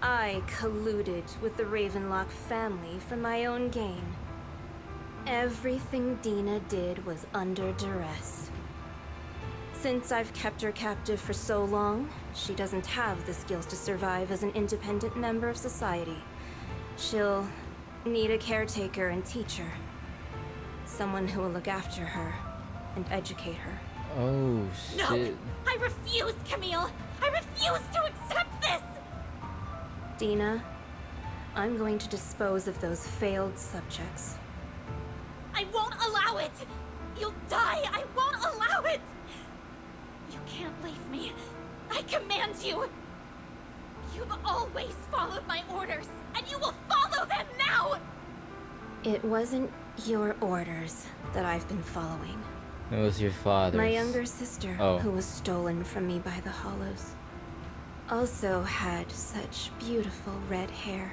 O: I colluded with the Ravenlock family for my own gain. Everything Dina did was under duress. Since I've kept her captive for so long, she doesn't have the skills to survive as an independent member of society. She'll need a caretaker and teacher. Someone who will look after her and educate her.
B: Oh shit.
C: No! I refuse, Camille! I refuse to accept this!
O: Dina, I'm going to dispose of those failed subjects.
C: I won't allow it! You'll die! I won't allow it! You can't leave me. I command you! You've always followed my orders, and you will follow them now!
O: It wasn't your orders that I've been following.
B: It was your father's.
O: My younger sister,
B: Oh.
O: who was stolen from me by the Hollows, also had such beautiful red hair.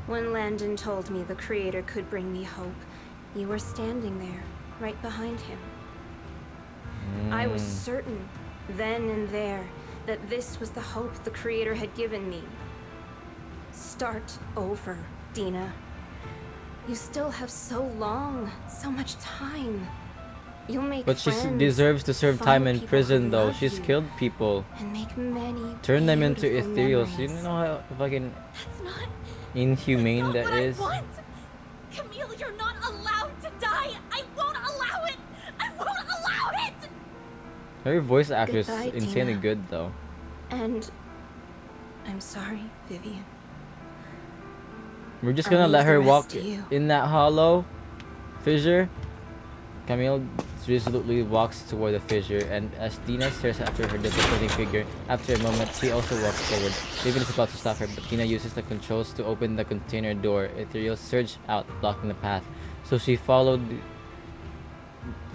O: When Landon told me the Creator could bring me hope, you were standing there, right behind him. I was certain, then and there, that this was the hope the Creator had given me. Start over, Dina. You still have so long, so much time. You'll make
B: But she
O: friends,
B: deserves to serve
O: find
B: time in
O: people
B: prison
O: who
B: though.
O: love
B: She's
O: you,
B: killed people.
O: and make many
B: Turn them into
O: beautiful
B: ethereals. You
O: memories.
B: know how fucking
C: That's not
B: inhumane that
C: what
B: is?
C: I want! Camille, you're not allowed to die! I won't allow it! I won't allow it!
B: Her voice actress
O: Goodbye,
B: is insanely
O: Dina.
B: good though.
O: And I'm sorry, Vivian.
B: We're just
O: I'll
B: gonna let
O: leave
B: her
O: the
B: walk
O: rest to you.
B: in that hollow fissure. Camille resolutely walks toward the fissure, and as Dina stares after her disappointing figure, after a moment, she also walks forward. Vivian is about to stop her, but Dina uses the controls to open the container door. Ethereal surge out, blocking the path. So she followed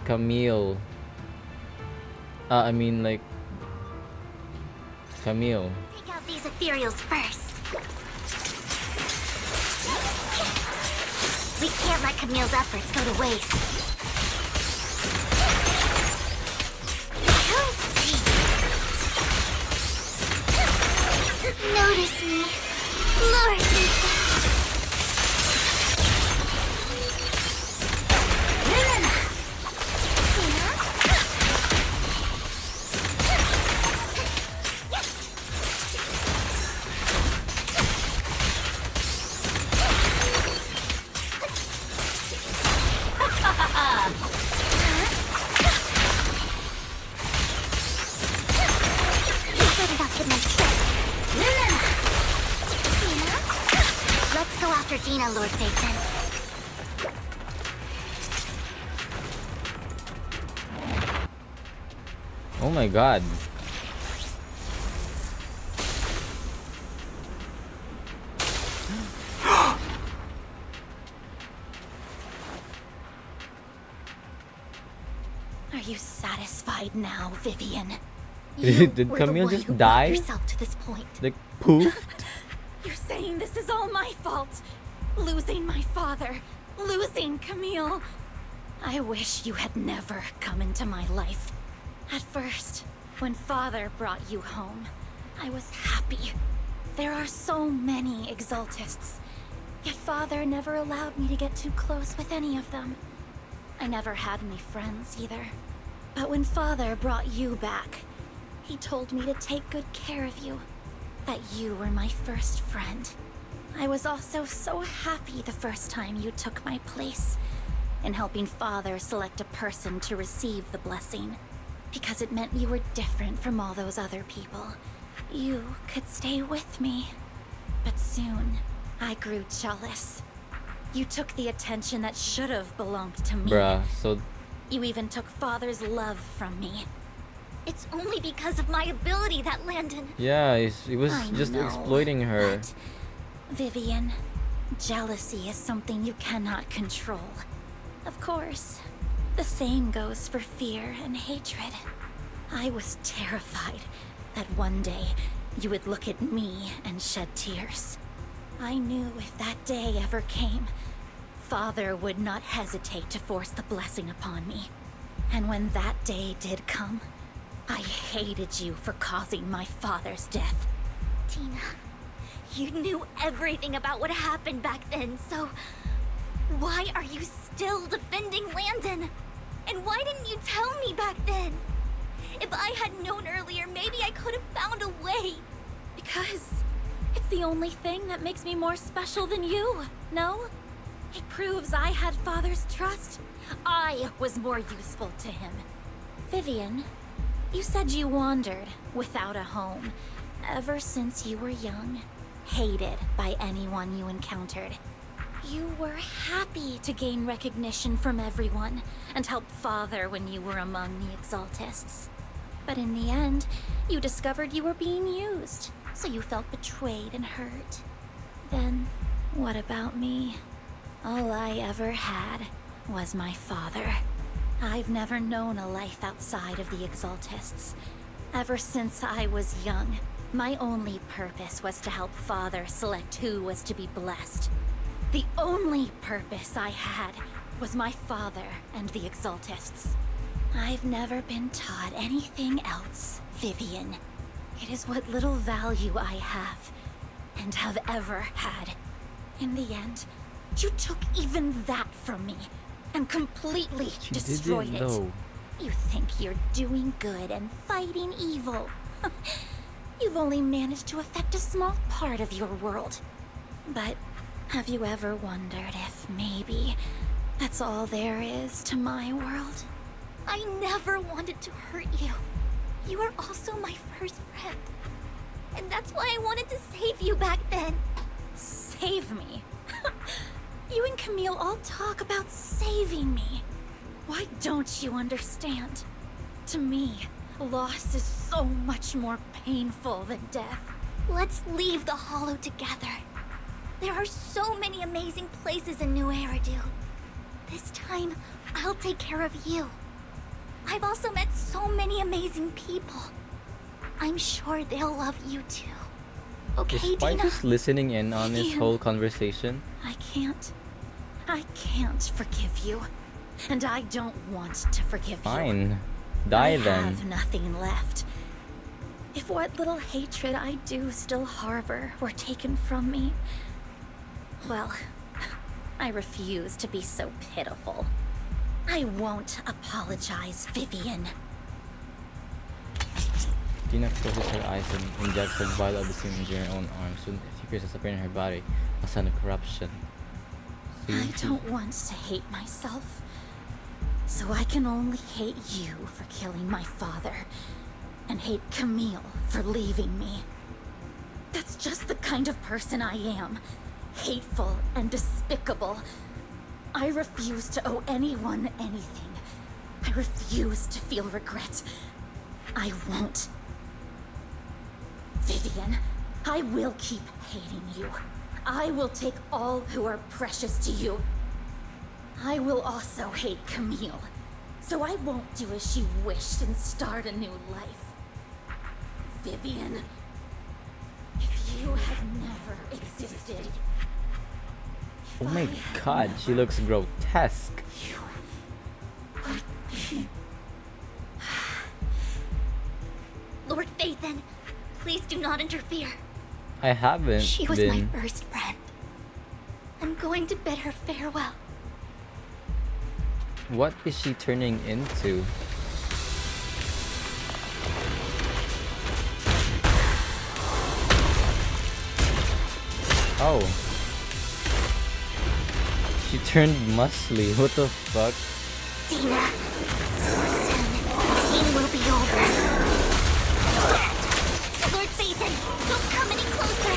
B: Camille. Camille.
C: Take out these ethereals first. We can't let Camille's efforts go to waste. Notice me. Lure me. Let's go after Dina, Lord Phaeton.
B: Oh my god.
C: Are you satisfied now, Vivian?
B: Did
C: were the
B: Camille
C: one
B: just
C: who brought
B: die?
C: yourself to this point.
B: Like poof?
C: You're saying this is all my fault. Losing my father. Losing Camille. I wish you had never come into my life. At first, when father brought you home, I was happy. There are so many exaltists. Yet father never allowed me to get too close with any of them. I never had any friends either. But when father brought you back, he told me to take good care of you. That you were my first friend. I was also so happy the first time you took my place in helping father select a person to receive the blessing. Because it meant you were different from all those other people. You could stay with me. But soon, I grew jealous. You took the attention that should have belonged to me.
B: Bruh, so
C: You even took father's love from me. It's only because of my ability that Landon...
B: yeah, he was
C: I
B: just
C: know,
B: exploiting her.
C: but, Vivian, jealousy is something you cannot control. Of course, the same goes for fear and hatred. I was terrified that one day you would look at me and shed tears. I knew if that day ever came, Father would not hesitate to force the blessing upon me. And when that day did come, I hated you for causing my father's death.
P: Tina, you knew everything about what happened back then, so why are you still defending Landon? And why didn't you tell me back then? If I had known earlier, maybe I could have found a way.
C: Because it's the only thing that makes me more special than you, no? It proves I had Father's trust. I was more useful to him. Vivian, you said you wandered without a home ever since you were young, hated by anyone you encountered. You were happy to gain recognition from everyone and help Father when you were among the Exaltists. But in the end, you discovered you were being used, so you felt betrayed and hurt. Then, what about me? All I ever had was my father. I've never known a life outside of the Exaltists. Ever since I was young, my only purpose was to help Father select who was to be blessed. The only purpose I had was my father and the Exaltists. I've never been taught anything else, Vivian. It is what little value I have, and have ever had. In the end, you took even that from me, and completely destroyed it. You think you're doing good and fighting evil. You've only managed to affect a small part of your world. But have you ever wondered if maybe that's all there is to my world?
P: I never wanted to hurt you. You are also my first friend. And that's why I wanted to save you back then.
C: Save me? You and Camille all talk about saving me. Why don't you understand? To me, loss is so much more painful than death.
P: Let's leave the Hollow together. There are so many amazing places in New Eridu. This time, I'll take care of you. I've also met so many amazing people. I'm sure they'll love you too. Okay,
B: Despite
P: Dina?
B: just listening in on this
C: Vivian.
B: whole conversation,
C: I can't forgive you. And I don't want to forgive you.
B: fine. Die
C: I
B: then.
C: have nothing left. If what little hatred I do still harbor were taken from me, well, I refuse to be so pitiful. I won't apologize, Vivian.
B: Tina closes her eyes and injects a vial of the same into her own arm. Soon secrets disappear in her body, a sign of corruption.
C: I don't want to hate myself. So I can only hate you for killing my father, and hate Camille for leaving me. That's just the kind of person I am. Hateful and despicable. I refuse to owe anyone anything. I refuse to feel regret. I won't. Vivian, I will keep hating you. I will take all who are precious to you. I will also hate Camille, so I won't do as she wished and start a new life. Vivian, if you had never existed...
B: Oh my god, she looks grotesque.
P: Lord Phaethon, please do not interfere.
B: I haven't
P: She was
B: been.
P: my first friend. I'm going to bid her farewell.
B: What is she turning into? Oh. She turned muscly. What the fuck?
P: Dina, soon, the scene will be over. Lord Phaethon, don't come any closer.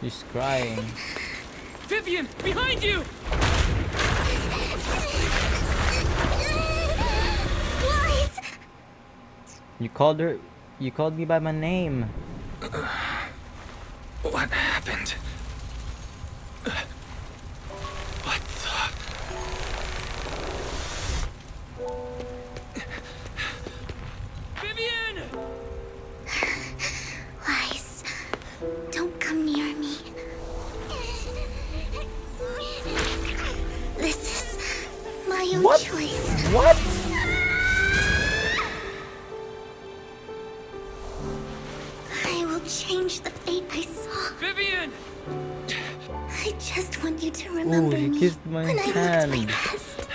B: She's crying.
I: Vivian, behind you!
C: Wise!
B: You called her. You called me by my name.
M: What happened? What the...
I: Vivian!
C: Wise, don't come near me. This is my own choice.
B: What?
C: I will change the fate I saw.
I: Vivian!
C: I just want you to remember
B: you
C: me
B: kissed my
C: when I looked my
B: hand.
C: best.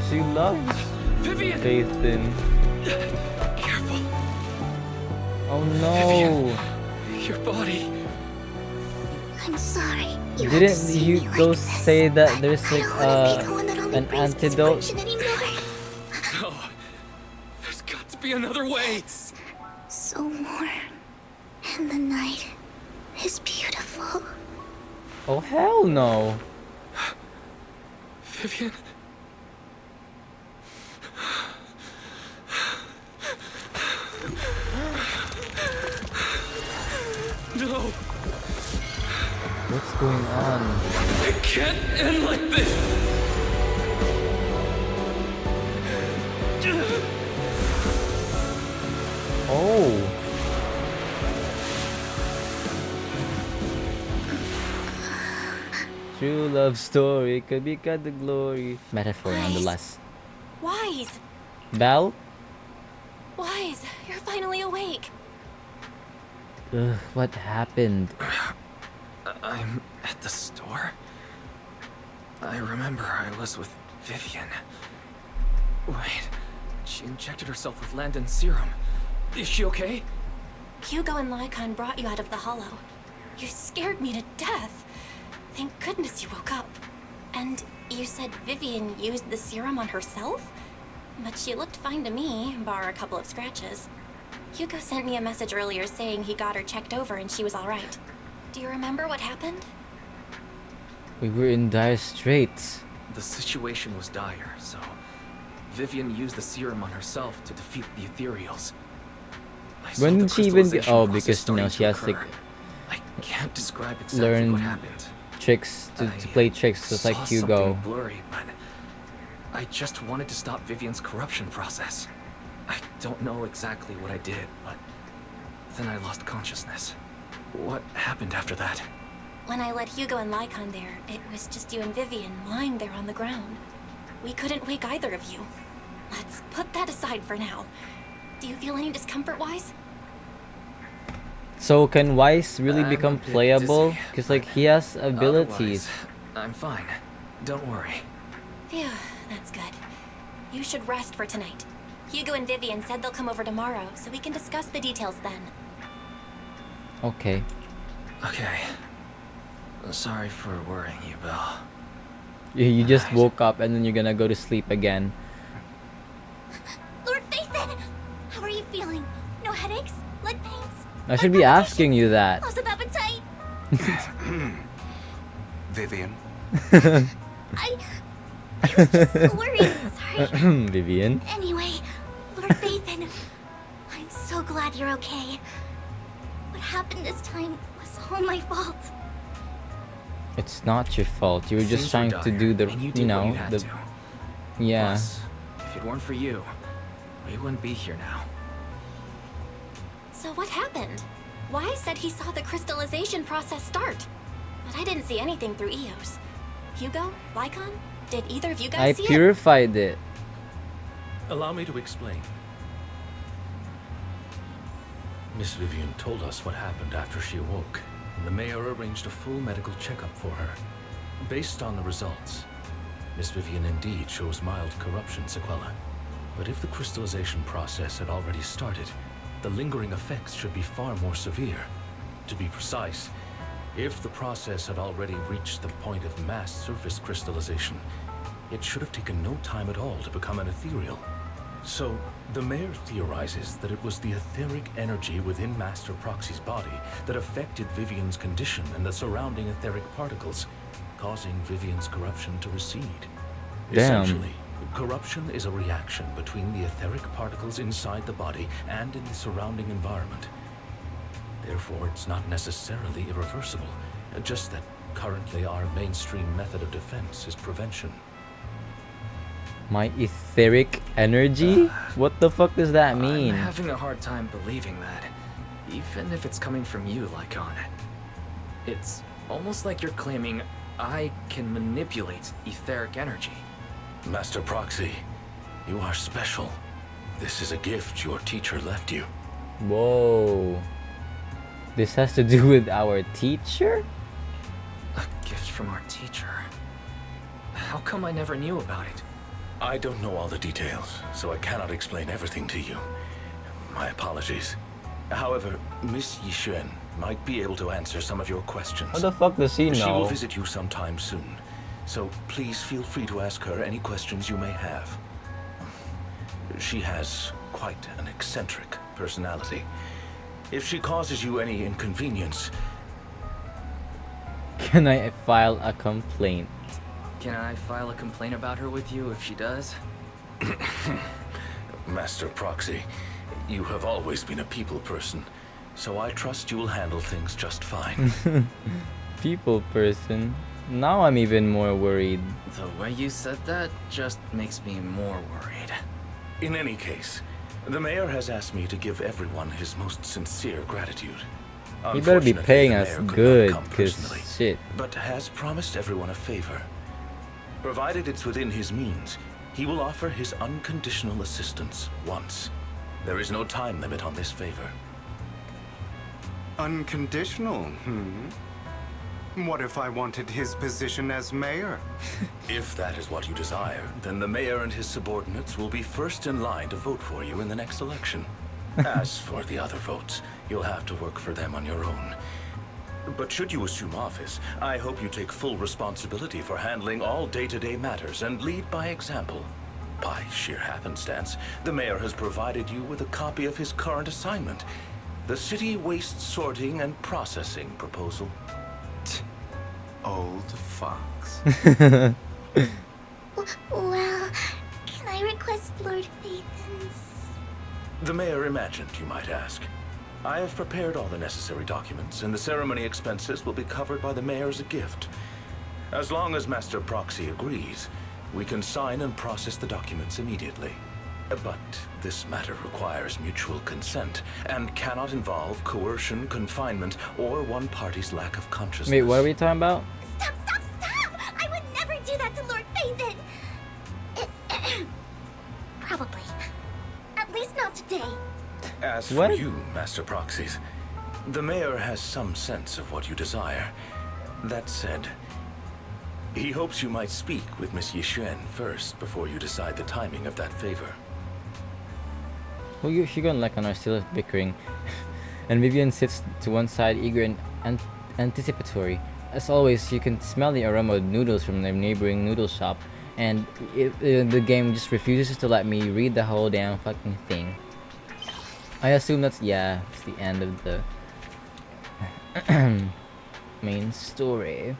B: She loves
I: Vivian!
B: Faithin.
I: Careful.
B: Oh no!
I: Vivian, your body.
C: I'm sorry. You had to
B: Didn't
C: see
B: you
C: me like
B: go
C: this.
B: say that there's
C: I
B: like
C: don't want to be the one that only
B: an
C: brings
B: antidote?
C: misfortune anymore.
I: No. There's got to be another way.
C: It's so warm. And the night is beautiful.
B: Oh hell no!
I: Vivian? No.
B: What's going on?
I: It can't end like this.
B: Oh. True love story could be got the glory. Metaphor nonetheless.
F: Wise!
B: Belle?
F: Wise, you're finally awake.
B: Ugh, what happened?
M: I'm at the store? I remember I was with Vivian. Wait, she injected herself with Landon's serum. Is she okay?
F: Hugo and Lycon brought you out of the hollow. You scared me to death. Thank goodness you woke up. And you said Vivian used the serum on herself? But she looked fine to me, bar a couple of scratches. Hugo sent me a message earlier saying he got her checked over and she was alright. Do you remember what happened?
B: We were in dire straits.
M: The situation was dire, so Vivian used the serum on herself to defeat the Ethereals. I saw
B: When
M: the
B: did she even get?
M: crystallization
B: Oh,
M: process
B: because you know
M: starting
B: she
M: to
B: has like
M: occur. I can't describe exactly
B: learn
M: what happened.
B: tricks to play tricks just like
M: Saw
B: Hugo.
M: something blurry, but I just wanted to stop Vivian's corruption process. I don't know exactly what I did, but then I lost consciousness. What happened after that?
F: When I led Hugo and Lycon there, it was just you and Vivian lying there on the ground. We couldn't wake either of you. Let's put that aside for now. Do you feel any discomfort, Wise?
B: So can Weiss really
M: I'm
B: become
M: a bit
B: playable?
M: dizzy,
B: Because like he has abilities.
M: Otherwise, I'm fine. Don't worry.
F: Phew, that's good. You should rest for tonight. Hugo and Vivian said they'll come over tomorrow, so we can discuss the details then.
B: Okay.
M: Okay. Sorry for worrying you, Belle.
B: You just woke up and then you're gonna go to sleep again.
C: Lord Faithin! How are you feeling? No headaches? Leg pains?
B: I should be asking you that.
C: Loss of appetite?
A: Vivian?
C: I was just so worried. Sorry.
B: Vivian.
C: Anyway, Lord Faithin, I'm so glad you're okay. What happened this time was all my fault.
B: It's not your fault. You were just
M: Things
B: trying
M: were
B: to
M: dire,
B: do the,
M: and you
B: you
M: did what
B: know,
M: you had
B: the.
M: to.
B: Yeah.
M: Plus, if it weren't for you, we wouldn't be here now.
F: So what happened? Wise said he saw the crystallization process start. But I didn't see anything through Eos. Hugo? Lycon? Did either of you
B: I
F: guys see it?
B: purified it.
D: Allow me to explain. Miss Vivian told us what happened after she awoke, and the mayor arranged a full medical checkup for her. Based on the results, Miss Vivian indeed shows mild corruption sequelae. But if the crystallization process had already started, the lingering effects should be far more severe. To be precise, if the process had already reached the point of mass surface crystallization, it should have taken no time at all to become an ethereal. So, the mayor theorizes that it was the etheric energy within Master Proxy's body that affected Vivian's condition and the surrounding etheric particles, causing Vivian's corruption to recede.
B: Damn.
D: Essentially, corruption is a reaction between the etheric particles inside the body and in the surrounding environment. Therefore, it's not necessarily irreversible, just that currently our mainstream method of defense is prevention.
B: My etheric energy? What the fuck does that mean?
M: I'm having a hard time believing that, even if it's coming from you, Lycon. It's almost like you're claiming I can manipulate etheric energy.
D: Master Proxy, you are special. This is a gift your teacher left you.
B: Whoa. This has to do with our teacher?
M: A gift from our teacher. How come I never knew about it?
D: I don't know all the details, so I cannot explain everything to you. My apologies. However, Miss Yixuan might be able to answer some of your questions.
B: How the fuck does she know?
D: She will visit you sometime soon, so please feel free to ask her any questions you may have. She has quite an eccentric personality. If she causes you any inconvenience...
B: Can I file a complaint?
M: Can I file a complaint about her with you if she does?
D: Master Proxy, you have always been a people person, so I trust you will handle things just fine.
B: People person? Now I'm even more worried.
M: The way you said that just makes me more worried.
D: In any case, the mayor has asked me to give everyone his most sincere gratitude.
B: He better be paying us good, cause shit.
D: But has promised everyone a favor. Provided it's within his means, he will offer his unconditional assistance once. There is no time limit on this favor.
A: Unconditional, What if I wanted his position as mayor?
D: If that is what you desire, then the mayor and his subordinates will be first in line to vote for you in the next election. As for the other votes, you'll have to work for them on your own. But should you assume office, I hope you take full responsibility for handling all day-to-day matters and lead by example. By sheer happenstance, the mayor has provided you with a copy of his current assignment, the City Waste Sorting and Processing proposal.
A: Old fox.
P: Well, can I request Lord Phaethon's?
D: The mayor imagined, you might ask. I have prepared all the necessary documents, and the ceremony expenses will be covered by the mayor as a gift. As long as Master Proxy agrees, we can sign and process the documents immediately. But this matter requires mutual consent, and cannot involve coercion, confinement, or one party's lack of consciousness.
B: Wait, what are we talking about?
P: Stop! I would never do that to Lord Phaethon! Probably. At least not today.
D: As for you, Master Proxies, the mayor has some sense of what you desire. That said, he hopes you might speak with Miss Yixuan first before you decide the timing of that favor.
B: Who you and Lycon are still bickering, and Vivian sits to one side, eager and anticipatory. As always, you can smell the aroma of noodles from the neighboring noodle shop, and the game just refuses to let me read the whole damn fucking thing. I assume it's the end of the main story.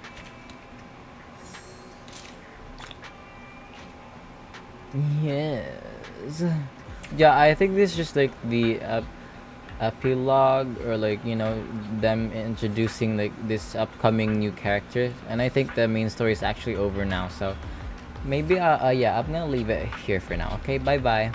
B: Yes. Yeah, I think this is just like the epilogue, or like, you know, them introducing like this upcoming new character, and I think the main story is actually over now, so maybe I'm gonna leave it here for now. Okay, bye bye.